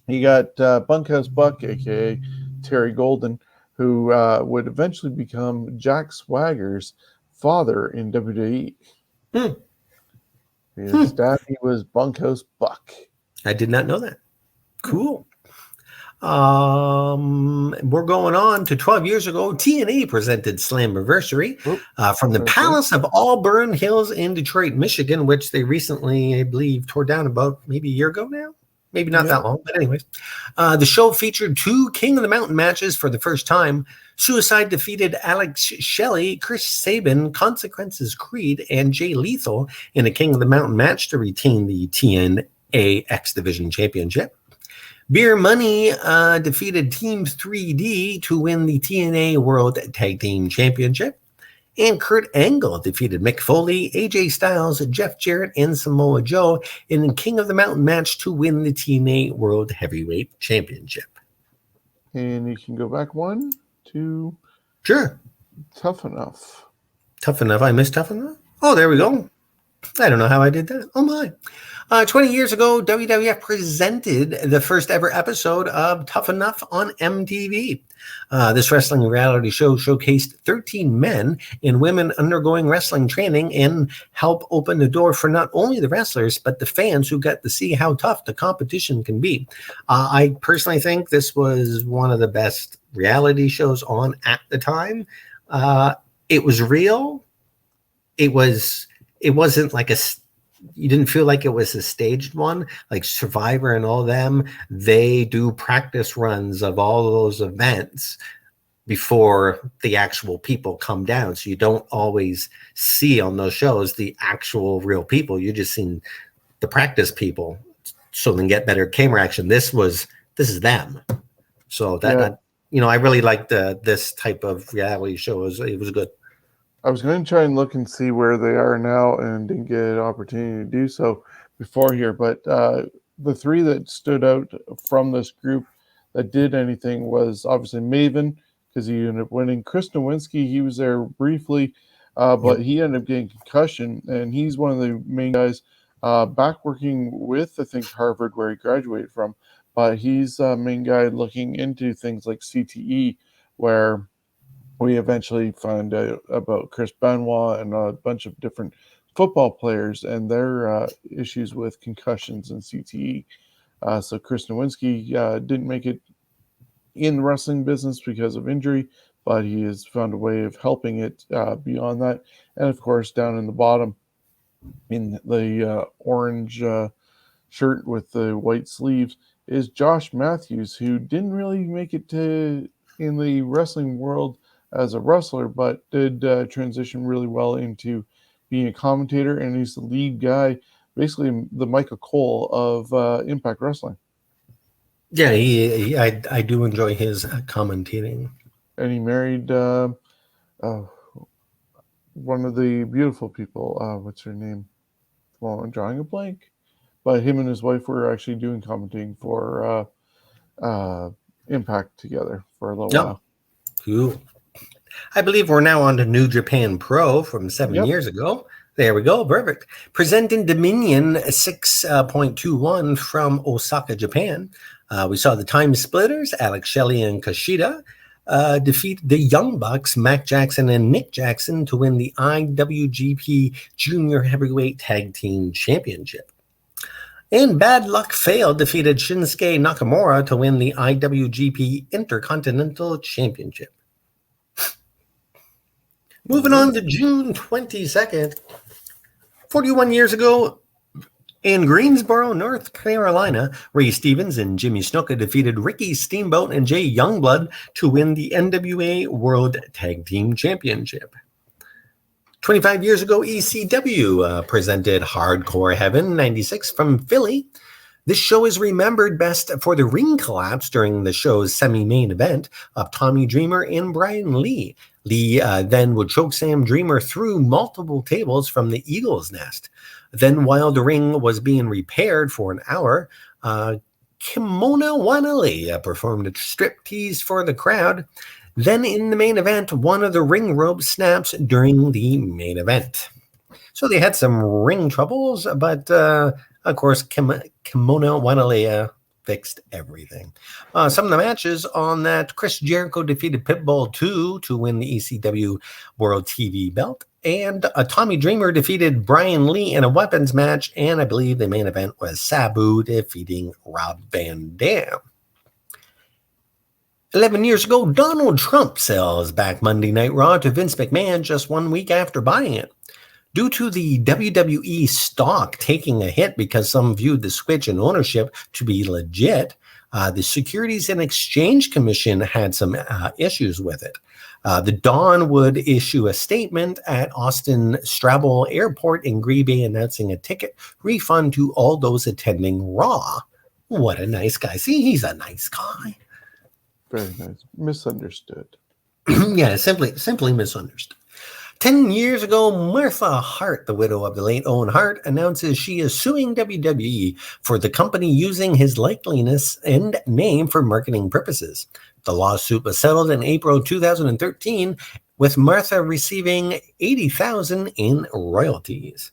A: you got Bunkhouse Buck, a.k.a. Terry Golden, who would eventually become Jack Swagger's father in WWE. His daddy was Bunkhouse Buck.
B: I did not know that. Cool. We're going on to 12 years ago. TNA presented Slammiversary from the Palace of Auburn Hills in Detroit, Michigan, which they recently, I believe, tore down about maybe a year ago now. Maybe not that long, but anyways. The show featured 2 King of the Mountain matches for the first time. Suicide defeated Alex Shelley, Chris Sabin, Consequences Creed, and Jay Lethal in a King of the Mountain match to retain the TNA X Division Championship. Beer Money defeated Team 3D to win the TNA World Tag Team Championship. And Kurt Angle defeated Mick Foley, AJ Styles, Jeff Jarrett, and Samoa Joe in the King of the Mountain match to win the TNA World Heavyweight Championship.
A: And you can go back 1 to...
B: Sure.
A: Tough Enough.
B: Tough Enough. I missed Tough Enough? Oh, there we go. I don't know how I did that. Oh, my. 20 years ago, WWF presented the first ever episode of Tough Enough on MTV. This wrestling reality show showcased 13 men and women undergoing wrestling training and helped open the door for not only the wrestlers, but the fans who got to see how tough the competition can be. I personally think this was one of the best reality shows on at the time. It was real. It wasn't like you didn't feel like it was a staged one, like Survivor and all them. They do practice runs of all those events before the actual people come down. So you don't always see on those shows the actual real people. You just seen the practice people so they can get better camera action. This is them. So that, I really liked this type of reality show. It was good.
A: I was going to try and look and see where they are now and didn't get an opportunity to do so before here. But the 3 that stood out from this group that did anything was obviously Maven, because he ended up winning. Chris Nowinski, he was there briefly, but he ended up getting concussion, and he's one of the main guys back working with, I think, Harvard, where he graduated from. But he's a main guy looking into things like CTE, where we eventually found out about Chris Benoit and a bunch of different football players and their issues with concussions and CTE. So Chris Nowinski didn't make it in the wrestling business because of injury, but he has found a way of helping it beyond that. And of course, down in the bottom, in the orange shirt with the white sleeves, is Josh Matthews, who didn't really make it in the wrestling world as a wrestler, but did transition really well into being a commentator, and he's the lead guy, basically the Michael Cole of Impact Wrestling.
B: Yeah, I do enjoy his commentating.
A: And he married one of the beautiful people. What's her name? Well, I'm drawing a blank. But him and his wife were actually doing commentating for Impact together for a little while.
B: Cool. I believe we're now on to New Japan Pro from 7 years ago. There we go. Perfect. Presenting Dominion 6.21 from Osaka, Japan. We saw the Time Splitters, Alex Shelley and Kushida. defeat the Young Bucks, Mac Jackson and Nick Jackson, to win the IWGP Junior Heavyweight Tag Team Championship. And Bad Luck Fail defeated Shinsuke Nakamura to win the IWGP Intercontinental Championship. Moving on to June 22nd, 41 years ago, in Greensboro, North Carolina, Ray Stevens and Jimmy Snuka defeated Ricky Steamboat and Jay Youngblood to win the NWA World Tag Team Championship. 25 years ago, ECW presented Hardcore Heaven 96 from Philly. This show is remembered best for the ring collapse during the show's semi-main event of Tommy Dreamer and Brian Lee. Lee then would chokeslam Dreamer through multiple tables from the Eagle's Nest. Then, while the ring was being repaired for an hour, Kimona Wanale performed a striptease for the crowd. Then, in the main event, one of the ring ropes snaps during the main event. So they had some ring troubles, but of course, Kimona Wanale fixed everything. Some of the matches on that: Chris Jericho defeated Pitbull 2 to win the ECW World TV belt. And Tommy Dreamer defeated Brian Lee in a weapons match. And I believe the main event was Sabu defeating Rob Van Dam. 11 years ago, Donald Trump sells back Monday Night Raw to Vince McMahon just 1 week after buying it. Due to the WWE stock taking a hit because some viewed the switch in ownership to be legit, the Securities and Exchange Commission had some issues with it. The Dawn would issue a statement at Austin Straubel Airport in Green Bay announcing a ticket refund to all those attending Raw. What a nice guy. See, he's a nice guy.
A: Very nice. Misunderstood.
B: Yeah, simply misunderstood. 10 years ago, Martha Hart, the widow of the late Owen Hart, announces she is suing WWE for the company using his likeness and name for marketing purposes. The lawsuit was settled in April 2013, with Martha receiving $80,000 in royalties.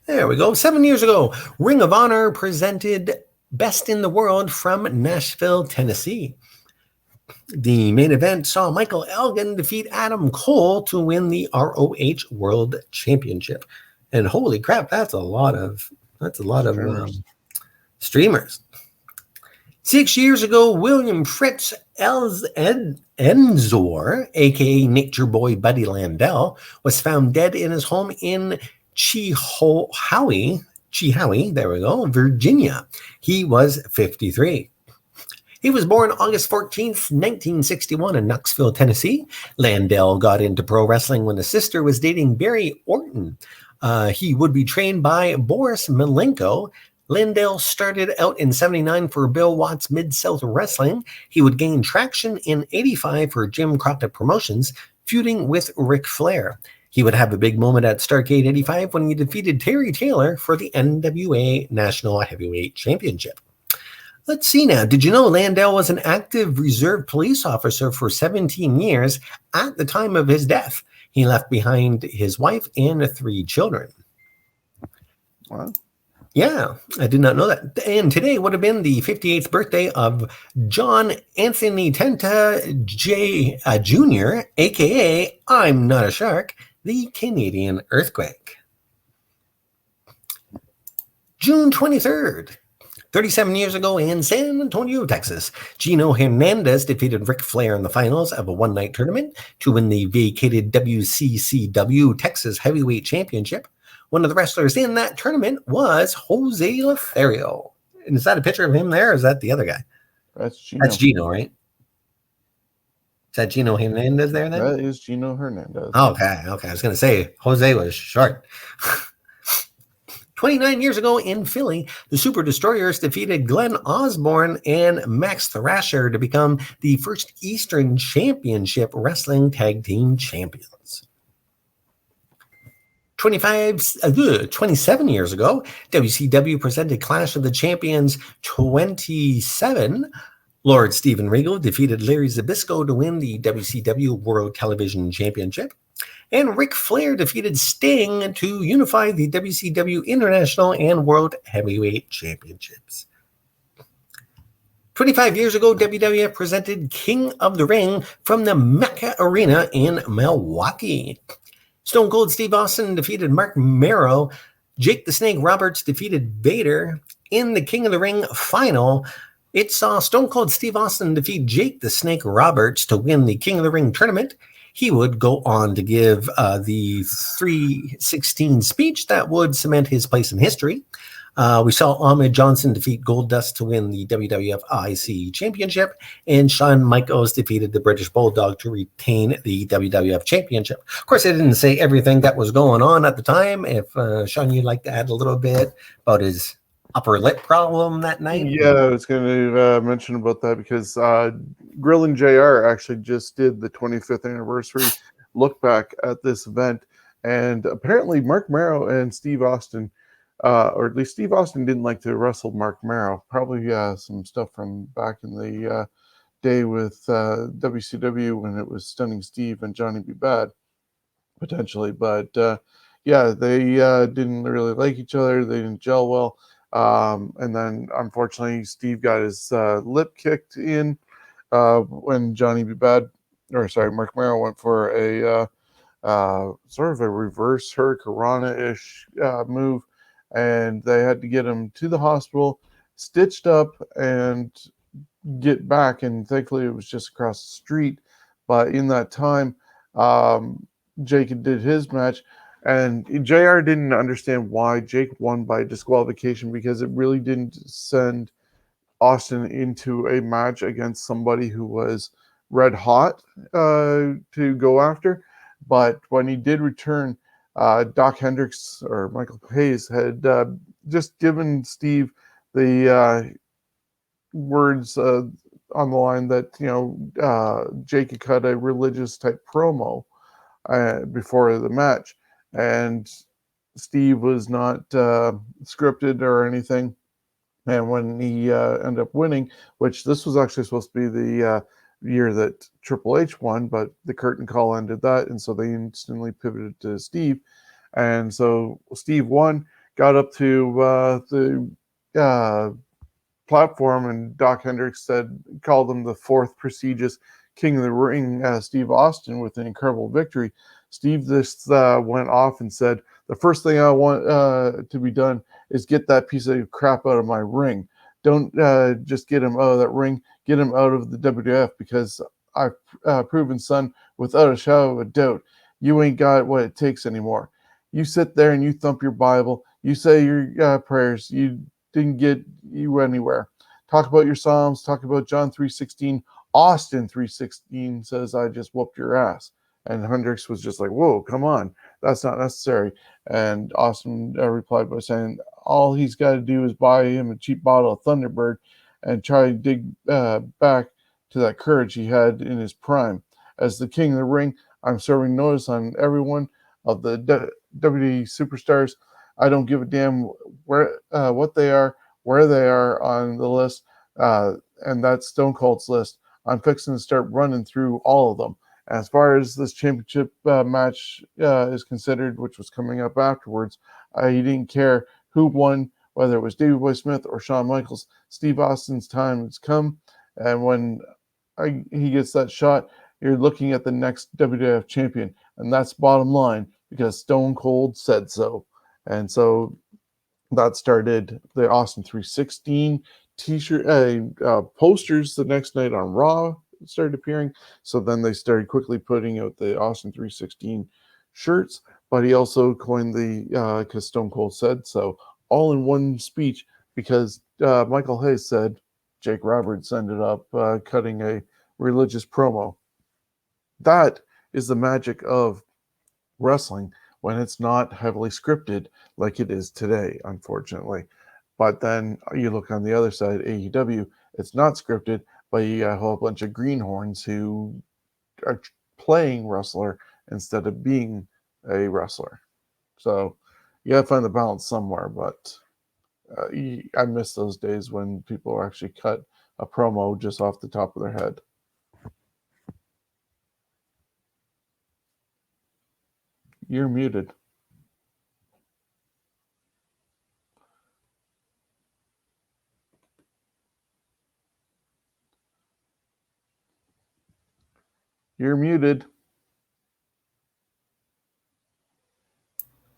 B: There we go. 7 years ago, Ring of Honor presented Best in the World from Nashville, Tennessee. The main event saw Michael Elgin defeat Adam Cole to win the ROH World Championship. And holy crap, that's a lot of streamers. 6 years ago, William Fritz Enzor, aka Nature Boy Buddy Landell, was found dead in his home in Chilhowie, there we go, Virginia. He was 53. He was born August 14th, 1961 in Knoxville, Tennessee. Landell got into pro wrestling when his sister was dating Barry Orton. He would be trained by Boris Malenko. Landell started out in 79 for Bill Watts Mid-South Wrestling. He would gain traction in 85 for Jim Crockett Promotions, feuding with Ric Flair. He would have a big moment at Starrcade 85 when he defeated Terry Taylor for the NWA National Heavyweight Championship. Let's see now. Did you know Landell was an active reserve police officer for 17 years at the time of his death? He left behind his wife and 3 children.
A: Wow.
B: Yeah, I did not know that. And today would have been the 58th birthday of John Anthony Tenta Jr., a.k.a. I'm Not a Shark, the Canadian Earthquake. June 23rd. 37 years ago in San Antonio, Texas, Gino Hernandez defeated Ric Flair in the finals of a one-night tournament to win the vacated WCCW Texas Heavyweight Championship. One of the wrestlers in that tournament was Jose Lothario. And is that a picture of him there, or is that the other guy?
A: That's Gino.
B: That's Gino, right? Is that Gino Hernandez there then?
A: That is Gino Hernandez.
B: Okay. I was going to say Jose was short. 29 years ago in Philly, the Super Destroyers defeated Glenn Osborne and Max Thrasher to become the first Eastern Championship Wrestling Tag Team Champions. 27 years ago, WCW presented Clash of the Champions 27. Lord Steven Regal defeated Larry Zbyszko to win the WCW World Television Championship. And Ric Flair defeated Sting to unify the WCW International and World Heavyweight Championships. 25 years ago, WWF presented King of the Ring from the Mecca Arena in Milwaukee. Stone Cold Steve Austin defeated Mark Merrow. Jake the Snake Roberts defeated Vader. In the King of the Ring final, it saw Stone Cold Steve Austin defeat Jake the Snake Roberts to win the King of the Ring tournament. He would go on to give the 316 speech that would cement his place in history. We saw Ahmed Johnson defeat Goldust to win the WWF IC Championship, and Shawn Michaels defeated the British Bulldog to retain the WWF Championship. Of course, I didn't say everything that was going on at the time. If Shawn, you'd like to add a little bit about his upper lip problem that night?
A: Yeah, I was going to mention about that because Grill and JR actually just did the 25th anniversary look back at this event, and apparently Mark Merrow and Steve Austin, or at least Steve Austin didn't like to wrestle Mark Merrow. Probably some stuff from back in the day with WCW when it was Stunning Steve and Johnny B. Bad, potentially. But yeah, they didn't really like each other. They didn't gel well. And then unfortunately, Steve got his lip kicked in when Johnny B. Bad, or sorry, Mark Merrow went for a sort of a reverse Hurricanrana-ish move, and they had to get him to the hospital, stitched up, and get back. And thankfully, it was just across the street. But in that time, Jake did his match, and JR didn't understand why Jake won by disqualification because it really didn't send Austin into a match against somebody who was red hot to go after. But when he did return, Doc Hendricks or Michael Hayes had just given Steve the words on the line that, Jake had cut a religious type promo before the match. And Steve was not scripted or anything. And when he ended up winning, which this was actually supposed to be the year that Triple H won, but the curtain call ended that, and so they instantly pivoted to Steve. And so Steve won, got up to the platform, and Doc Hendricks called him the fourth prestigious King of the Ring, Steve Austin, with an incredible victory. Steve just went off and said, the first thing I want to be done is get that piece of crap out of my ring. Don't just get him out of that ring, get him out of the WWF, because I've proven, son, without a shadow of a doubt, you ain't got what it takes anymore. You sit there and you thump your Bible, you say your prayers, you didn't get you anywhere. Talk about your Psalms, talk about John 3:16. Austin 3:16 says, I just whooped your ass. And Hendricks was just like, whoa, come on, that's not necessary. And Austin replied by saying, all he's got to do is buy him a cheap bottle of Thunderbird and try to dig back to that courage he had in his prime. As the king of the ring, I'm serving notice on every one of the WWE superstars. I don't give a damn where what they are, where they are on the list, and that's Stone Cold's list. I'm fixing to start running through all of them. As far as this championship match is considered, which was coming up afterwards, he didn't care who won, whether it was Davey Boy Smith or Shawn Michaels. Steve Austin's time has come, and when he gets that shot, you're looking at the next WWF champion, and that's bottom line, because Stone Cold said so. And so that started the Austin 316 t-shirt posters the next night on Raw started appearing. So then they started quickly putting out the Austin 316 shirts, but he also coined the because Stone Cold said so, all in one speech, because Michael Hayes said Jake Roberts ended up cutting a religious promo. That is the magic of wrestling when it's not heavily scripted like it is today, unfortunately. But then you look on the other side, AEW, it's not scripted, but you got a whole bunch of greenhorns who are playing wrestler instead of being a wrestler. So you got to find the balance somewhere. But I miss those days when people actually cut a promo just off the top of their head. You're muted. You're muted.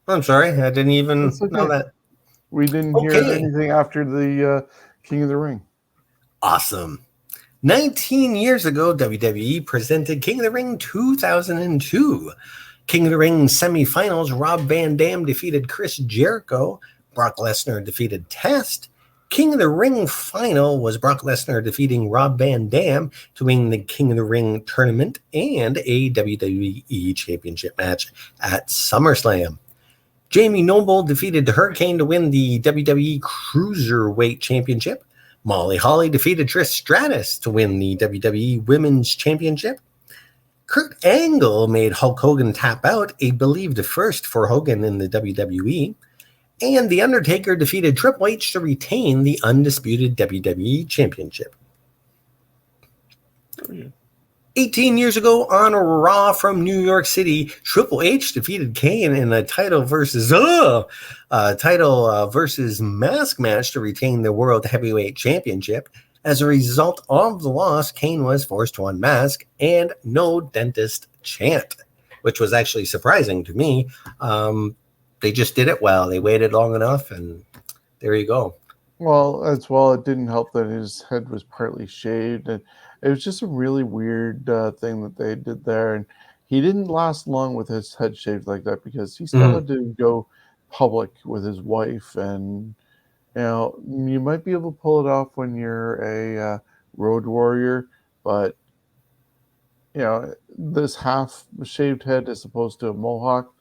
B: I'm sorry, I didn't even
A: That's okay.
B: know that.
A: We didn't hear anything after the King of the Ring.
B: Awesome. 19 years ago, WWE presented King of the Ring 2002. King of the Ring semifinals, Rob Van Dam defeated Chris Jericho. Brock Lesnar defeated Test. King of the Ring final was Brock Lesnar defeating Rob Van Dam to win the King of the Ring tournament and a WWE Championship match at SummerSlam. Jamie Noble defeated the Hurricane to win the WWE Cruiserweight Championship. Molly Holly defeated Trish Stratus to win the WWE Women's Championship. Kurt Angle made Hulk Hogan tap out, a believed first for Hogan in the WWE. And The Undertaker defeated Triple H to retain the undisputed WWE Championship. 18 years ago on Raw from New York City, Triple H defeated Kane in a title versus mask match to retain the World Heavyweight Championship. As a result of the loss, Kane was forced to unmask and no dentist chant, which was actually surprising to me. They just did it well. They waited long enough, and there you go.
A: Well, as well, it didn't help that his head was partly shaved, and it was just a really weird thing that they did there. And he didn't last long with his head shaved like that because he still had to go public with his wife. And you might be able to pull it off when you're a road warrior, but this half shaved head as opposed to a mohawk.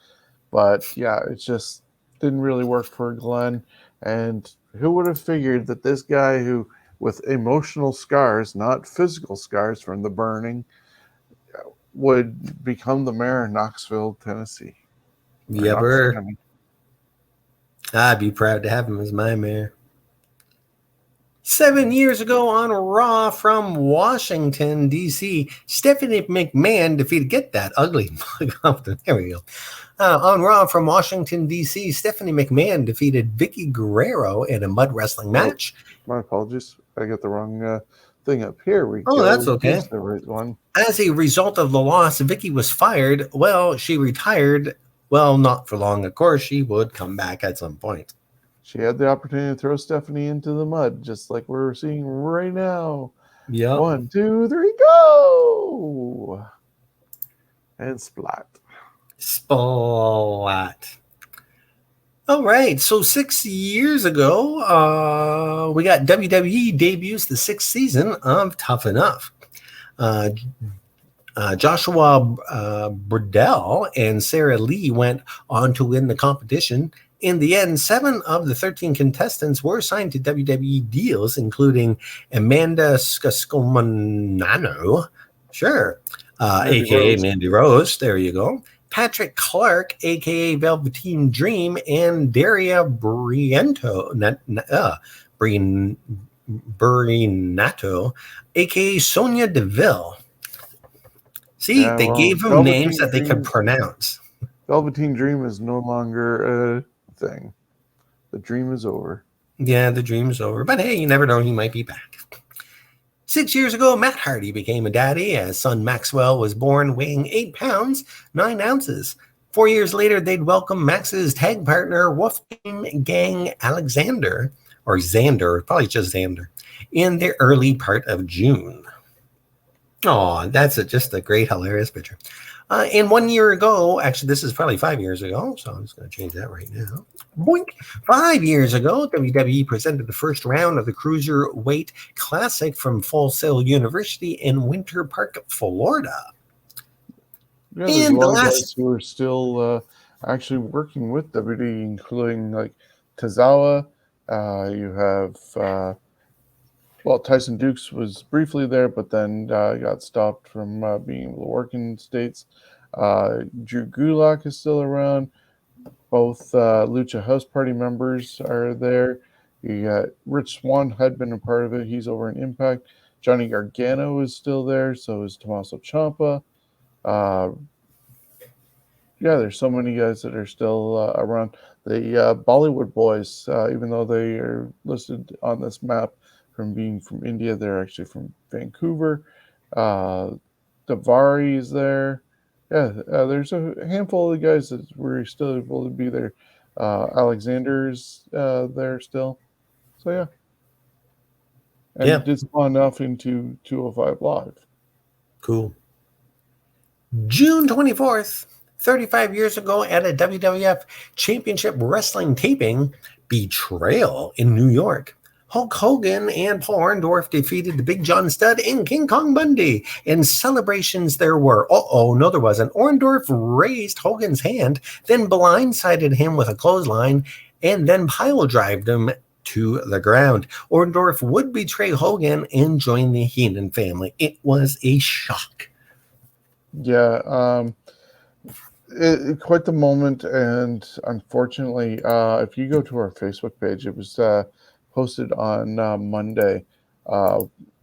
A: But yeah, it just didn't really work for Glenn. And who would have figured that this guy who, with emotional scars, not physical scars from the burning, would become the mayor of Knoxville, Tennessee.
B: Yepper. I'd be proud to have him as my mayor. 7 years ago on Raw from Washington, D.C., Stephanie McMahon defeated, get that ugly mug off the, there we go. On Raw from Washington, D.C., Stephanie McMahon defeated Vicky Guerrero in a mud wrestling match.
A: My apologies. I got the wrong thing up here. We go.
B: That's okay.
A: Here's the right one.
B: As a result of the loss, Vicky was fired. Well, she retired. Well, not for long. Of course, she would come back at some point.
A: She had the opportunity to throw Stephanie into the mud, just like we're seeing right now.
B: Yeah.
A: 1, 2, 3, go! And splat.
B: Splat. All right. So 6 years ago, we got WWE debuts the 6th season of Tough Enough. Joshua Burdell and Sarah Lee went on to win the competition. In the end, 7 of the 13 contestants were signed to WWE deals, including Amanda Scascomanano, sure, a.k.a. Mandy Rose, there you go, Patrick Clark, a.k.a. Velveteen Dream, and Daria Burinato, a.k.a. Sonia Deville. See, they gave them names that they could pronounce.
A: Velveteen Dream is no longer a thing. The dream is over.
B: Yeah, the dream's over. But hey, you never know. He might be back. 6 years ago, Matt Hardy became a daddy as son Maxwell was born, weighing 8 pounds, 9 ounces. 4 years later, they'd welcome Max's tag partner, Wolfgang Alexander, or Xander, probably just Xander, in the early part of June. Oh, that's just a great, hilarious picture. And 1 year ago, actually, this is probably 5 years ago, so I'm just going to change that right now. Boink. 5 years ago, WWE presented the first round of the Cruiserweight Classic from Full Sail University in Winter Park, Florida.
A: Yeah, there's a lot of guys who are still actually working with WWE, including like Tozawa. You have... Tyson Dukes was briefly there, but then got stopped from being able to work in the States. Drew Gulak is still around. Both Lucha House Party members are there. You got Rich Swann had been a part of it. He's over in Impact. Johnny Gargano is still there. So is Tommaso Ciampa. There's so many guys that are still around. The Bollywood Boys, even though they are listed on this map from being from India, they're actually from Vancouver. Davari's there. Yeah, there's a handful of the guys that were still able to be there. Alexander's there still. So yeah, and
B: Yeah,
A: it did spawn off into 205 Live.
B: cool. June 24th, 35 years ago at a WWF Championship Wrestling taping, Betrayal in New York. Hulk Hogan and Paul Orndorff defeated the Big John Studd and King Kong Bundy. In celebrations there were, no there wasn't. Orndorff raised Hogan's hand, then blindsided him with a clothesline, and then pile-drived him to the ground. Orndorff would betray Hogan and join the Heenan family. It was a shock.
A: Yeah, quite the moment, and unfortunately, if you go to our Facebook page, it was posted on Monday.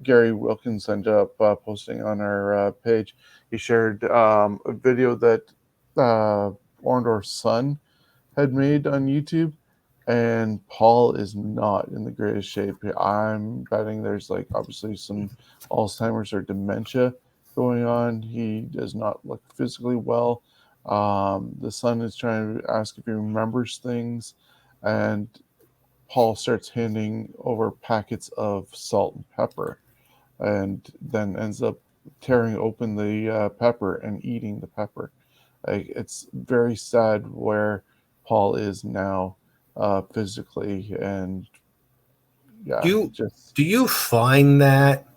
A: Gary Wilkins ended up posting on our page. He shared a video that Orndorff's son had made on YouTube, and Paul is not in the greatest shape. I'm betting there's like obviously some Alzheimer's or dementia going on. He does not look physically well. The son is trying to ask if he remembers things, and Paul starts handing over packets of salt and pepper, and then ends up tearing open the pepper and eating the pepper. Like, it's very sad where Paul is now physically, and yeah,
B: Do you find that?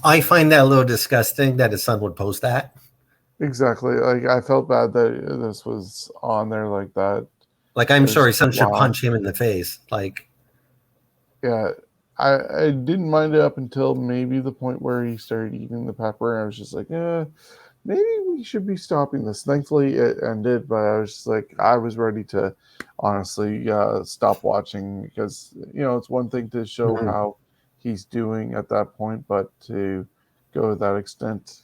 B: I find that a little disgusting that his son would post that.
A: exactly. Like, I felt bad that this was on there like that.
B: Like, I'm
A: It's
B: sorry, son should
A: wow.
B: punch him in the face. Like,
A: Yeah, I didn't mind it up until maybe the point where he started eating the pepper. I was just like, maybe we should be stopping this. Thankfully, it ended, but I was just like, I was ready to honestly stop watching, because it's one thing to show how he's doing at that point, but to go to that extent,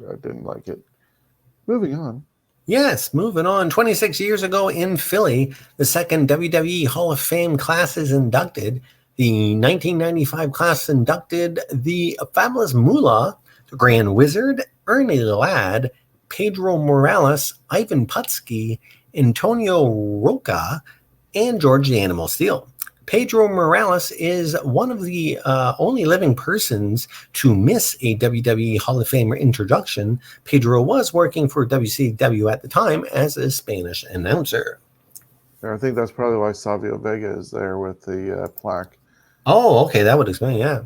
A: I didn't like it. Moving on.
B: yes, moving on. 26 years ago in Philly, the second WWE Hall of Fame class is inducted. The 1995 class inducted the Fabulous Moolah, the Grand Wizard, Ernie Ladd, Pedro Morales, Ivan Putski, Antonio Roca, and George the Animal Steele. Pedro Morales is one of the only living persons to miss a WWE Hall of Fame introduction. Pedro was working for WCW at the time as a Spanish announcer.
A: I think that's probably why Savio Vega is there with the plaque.
B: Oh, okay, that would explain, yeah.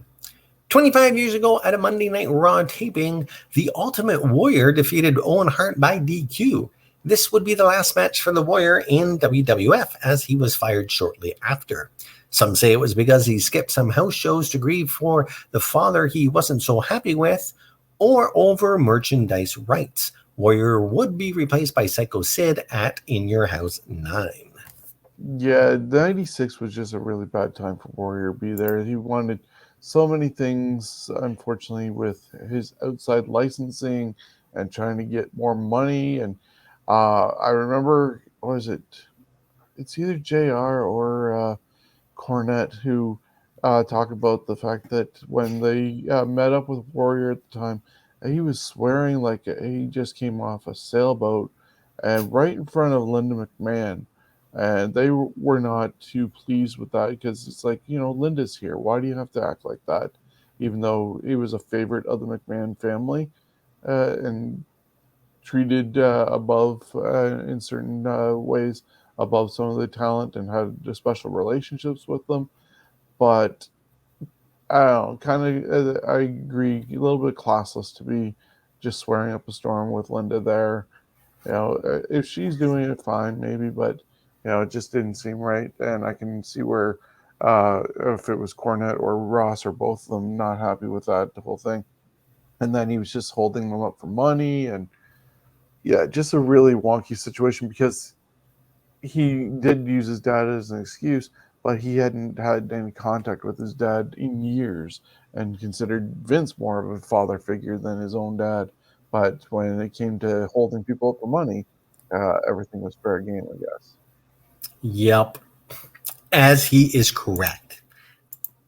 B: 25 years ago at a Monday Night Raw taping, The Ultimate Warrior defeated Owen Hart by DQ. This would be the last match for the Warrior in WWF, as he was fired shortly after. Some say it was because he skipped some house shows to grieve for the father he wasn't so happy with, or over merchandise rights. Warrior would be replaced by Psycho Sid at In Your House 9.
A: Yeah, 96 was just a really bad time for Warrior to be there. He wanted so many things, unfortunately, with his outside licensing and trying to get more money. And I remember, what is it? It's either JR or Cornette who talk about the fact that when they met up with Warrior at the time, he was swearing like he just came off a sailboat, and right in front of Linda McMahon. And they were not too pleased with that, because it's like, Linda's here. Why do you have to act like that? Even though he was a favorite of the McMahon family, and treated above in certain ways above some of the talent, and had special relationships with them. But I don't know, kind of, I agree, a little bit classless to be just swearing up a storm with Linda there. If she's doing it, fine, maybe, but it just didn't seem right. And I can see where, if it was Cornette or Ross or both of them, not happy with that, the whole thing. And then he was just holding them up for money, and yeah, just a really wonky situation, because he did use his dad as an excuse, but he hadn't had any contact with his dad in years, and considered Vince more of a father figure than his own dad. But when it came to holding people up for money, everything was fair game, I guess.
B: Yep, as he is correct.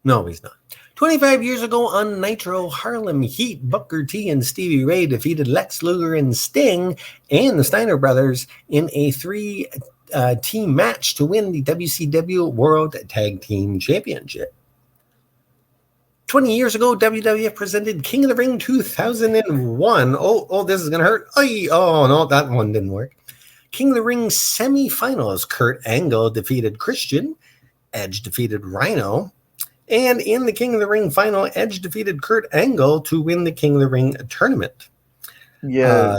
B: No, he's not. 25 years ago on Nitro, Harlem Heat, Booker T and Stevie Ray defeated Lex Luger and Sting and the Steiner Brothers in a three-team match to win the WCW World Tag Team Championship. 20 years ago, WWF presented King of the Ring 2001. Oh, this is going to hurt. Oh, no, that one didn't work. King of the Ring semifinals. Kurt Angle defeated Christian. Edge defeated Rhino. And in the King of the Ring final, Edge defeated Kurt Angle to win the King of the Ring tournament.
A: Yeah,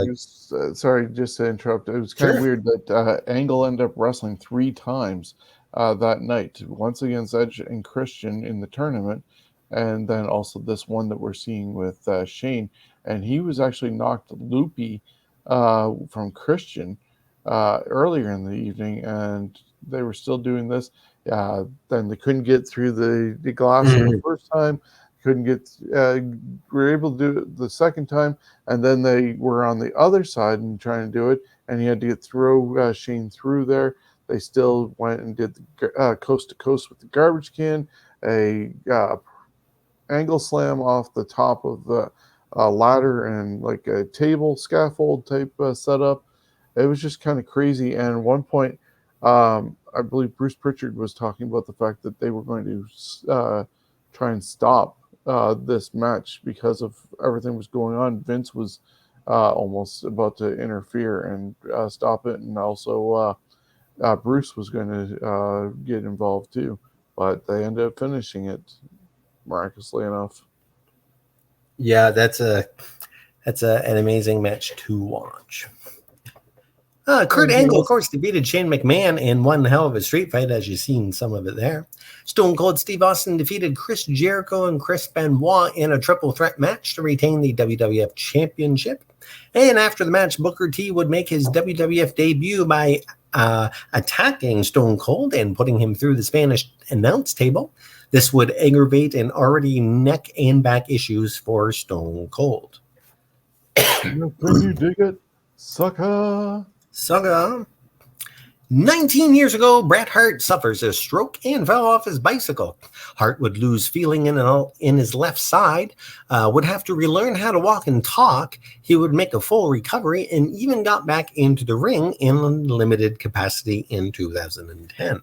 A: sorry, just to interrupt. It was kind of
B: Sure.
A: weird that Angle ended up wrestling 3 times that night. Once against Edge and Christian in the tournament, and then also this one that we're seeing with Shane. And he was actually knocked loopy from Christian earlier in the evening, and they were still doing this. Then they couldn't get through the glass the first time, couldn't get were able to do it the second time, and then they were on the other side and trying to do it, and he had to throw Shane through there. They still went and did the coast to coast with the garbage can, a angle slam off the top of the ladder and like a table scaffold type setup. It was just kind of crazy. And at one point, I believe Bruce Pritchard was talking about the fact that they were going to try and stop this match because of everything was going on. Vince was almost about to interfere and stop it, and also Bruce was going to get involved too, but they ended up finishing it miraculously enough.
B: Yeah, that's an amazing match to watch. Kurt Angle, of course, defeated Shane McMahon in one hell of a street fight, as you've seen some of it there. Stone Cold Steve Austin defeated Chris Jericho and Chris Benoit in a triple threat match to retain the WWF Championship. And after the match, Booker T would make his WWF debut by attacking Stone Cold and putting him through the Spanish announce table. This would aggravate an already neck and back issues for Stone Cold.
A: Can you dig it? Sucker!
B: 19 years ago, Bret Hart suffers a stroke and fell off his bicycle. Hart would lose feeling in his left side, would have to relearn how to walk and talk. He would make a full recovery and even got back into the ring in limited capacity in 2010.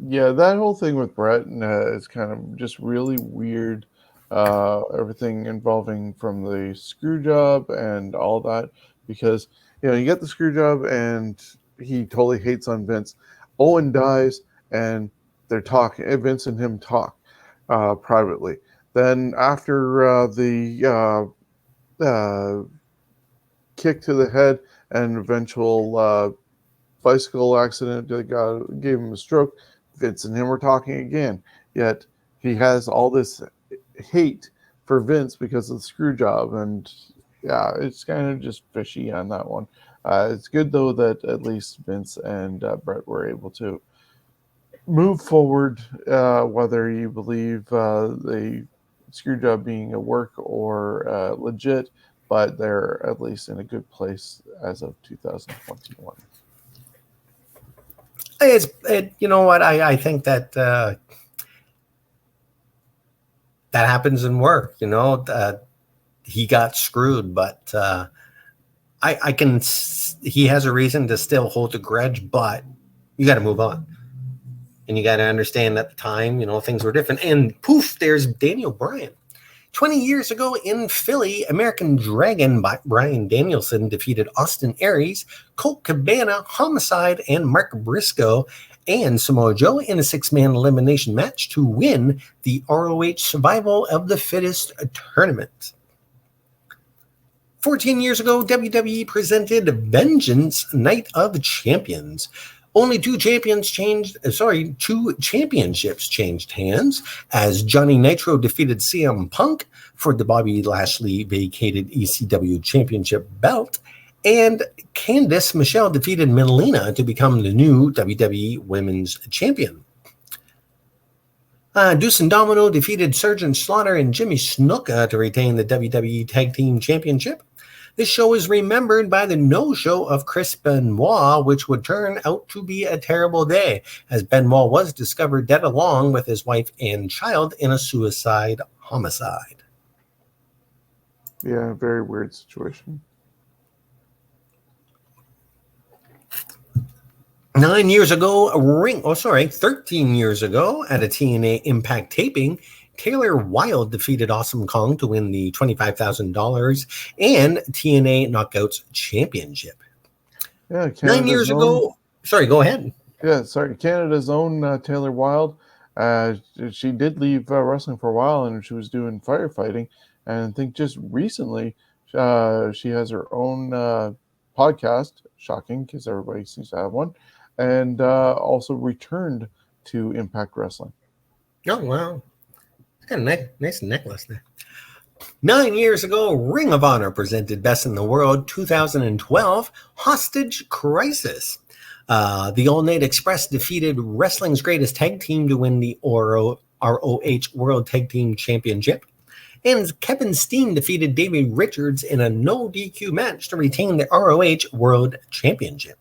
A: Yeah, that whole thing with Bret is kind of just really weird. Everything involving from the screw job and all that, because you get the screw job and he totally hates on Vince. Owen dies and they're talking. Vince and him talk privately. Then after the kick to the head and eventual bicycle accident that gave him a stroke, Vince and him were talking again. Yet he has all this hate for Vince because of the screw job, and yeah, it's kind of just fishy on that one. It's good though that at least Vince and Bret were able to move forward, whether you believe the screw job being a work or legit, but they're at least in a good place as of 2021.
B: You know what? I think that that happens in work. He got screwed, but he has a reason to still hold a grudge, but you got to move on. And you got to understand at the time, things were different. And poof, there's Daniel Bryan. 20 years ago in Philly, American Dragon Bryan Danielson defeated Austin Aries, Colt Cabana, Homicide, and Mark Briscoe and Samoa Joe in a 6-man elimination match to win the ROH Survival of the Fittest tournament. 14 years ago, WWE presented Vengeance Night of Champions. Only two championships changed hands as Johnny Nitro defeated CM Punk for the Bobby Lashley vacated ECW championship belt, and Candice Michelle defeated Melina to become the new WWE Women's Champion. Deuce and Domino defeated Sergeant Slaughter and Jimmy Snuka to retain the WWE Tag Team Championship. This show is remembered by the no-show of Chris Benoit, which would turn out to be a terrible day, as Benoit was discovered dead along with his wife and child in a suicide homicide.
A: Yeah, very weird situation.
B: 13 years ago, at a TNA Impact taping, Taylor Wilde defeated Awesome Kong to win the $25,000 and TNA Knockouts Championship.
A: Yeah,
B: 9 years ago. Sorry, go ahead.
A: Yeah, sorry. Canada's own Taylor Wilde. She did leave wrestling for a while, and she was doing firefighting. And I think just recently, she has her own podcast. Shocking, because everybody seems to have one. And also returned to Impact Wrestling.
B: Oh, wow. Got a nice necklace there. 9 years ago, Ring of Honor presented Best in the World 2012 Hostage Crisis. The All Night Express defeated Wrestling's Greatest Tag Team to win the ROH World Tag Team Championship. And Kevin Steen defeated David Richards in a no DQ match to retain the ROH World Championship.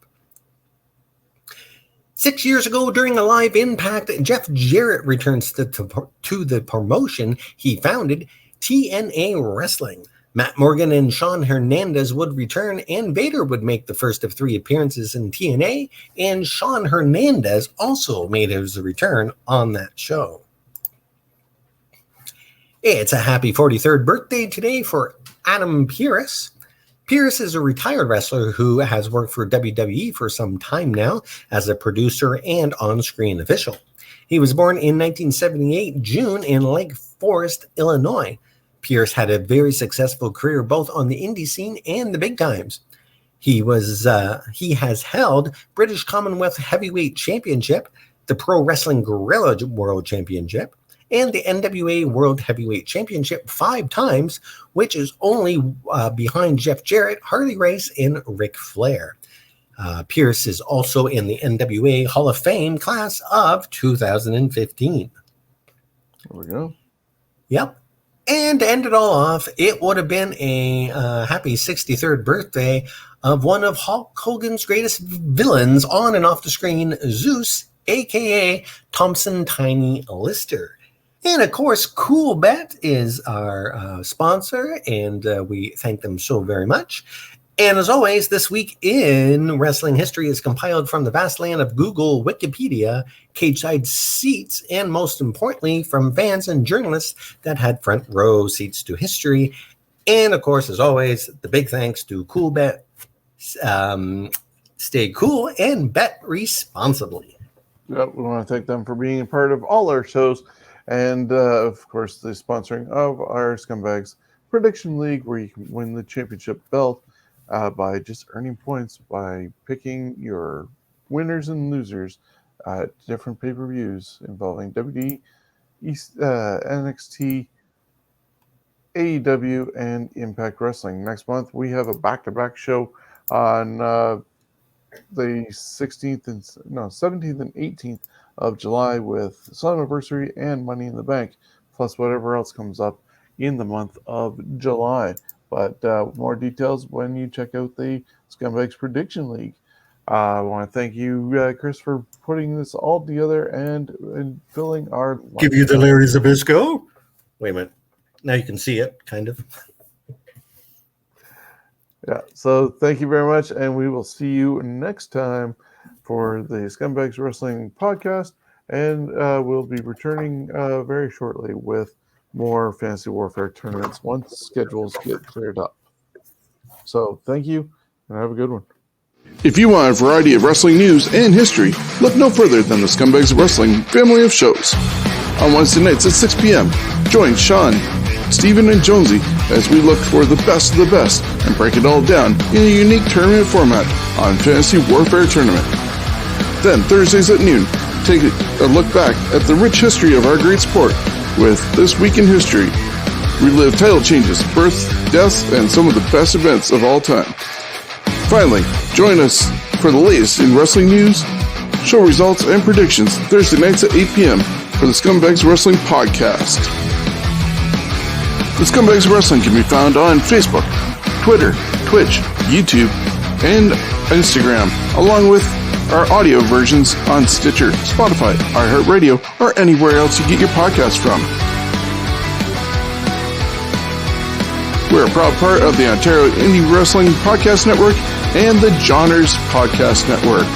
B: 6 years ago, during a live Impact, Jeff Jarrett returns to the promotion he founded, TNA Wrestling. Matt Morgan and Shawn Hernandez would return, and Vader would make the first of 3 appearances in TNA, and Shawn Hernandez also made his return on that show. It's a happy 43rd birthday today for Adam Pearce. Pearce is a retired wrestler who has worked for WWE for some time now as a producer and on-screen official. He was born in 1978, June, in Lake Forest, Illinois. Pearce had a very successful career both on the indie scene and the big times. He has held British Commonwealth Heavyweight Championship, the Pro Wrestling Guerrilla World Championship, and the NWA World Heavyweight Championship 5 times, which is only behind Jeff Jarrett, Harley Race, and Ric Flair. Pearce is also in the NWA Hall of Fame class of 2015.
A: There we go.
B: Yep. And to end it all off, it would have been a happy 63rd birthday of one of Hulk Hogan's greatest villains on and off the screen, Zeus, a.k.a. Thompson Tiny Lister. And, of course, Coolbet is our sponsor, and we thank them so very much. And, as always, this week in wrestling history is compiled from the vast land of Google, Wikipedia, cage-side seats, and, most importantly, from fans and journalists that had front row seats to history. And, of course, as always, the big thanks to Coolbet. Stay cool and bet responsibly.
A: Yep, we want to thank them for being a part of all our shows. And, of course, the sponsoring of our Scumbags Prediction League, where you can win the championship belt by just earning points by picking your winners and losers at different pay-per-views involving WWE, NXT, AEW, and Impact Wrestling. Next month, we have a back-to-back show on the 17th and 18th of July with Slammiversary and Money in the Bank, plus whatever else comes up in the month of July. But more details when you check out the Scumbags Prediction League. I want to thank you, Chris, for putting this all together and filling our...
B: Give you the Larry Zbyszko? Wait a minute. Now you can see it, kind of.
A: Yeah, so thank you very much, and we will see you next time for the Scumbags Wrestling podcast, and we'll be returning very shortly with more Fantasy Warfare tournaments once schedules get cleared up. So thank you, and have a good one.
C: If you want a variety of wrestling news and history, look no further than the Scumbags Wrestling family of shows. On Wednesday nights at 6 p.m., join Shawn, Steven, and Jonesy as we look for the best of the best and break it all down in a unique tournament format on Fantasy Warfare Tournament. Then, Thursdays at noon, take a look back at the rich history of our great sport with This Week in History. Relive title changes, births, deaths, and some of the best events of all time. Finally, join us for the latest in wrestling news, show results, and predictions Thursday nights at 8 p.m. for the Scumbags Wrestling Podcast. The Scumbags Wrestling can be found on Facebook, Twitter, Twitch, YouTube, and Instagram, along with our audio versions on Stitcher, Spotify, iHeartRadio, or anywhere else you get your podcasts from. We're a proud part of the Ontario Indie Wrestling Podcast Network and the Johners Podcast Network.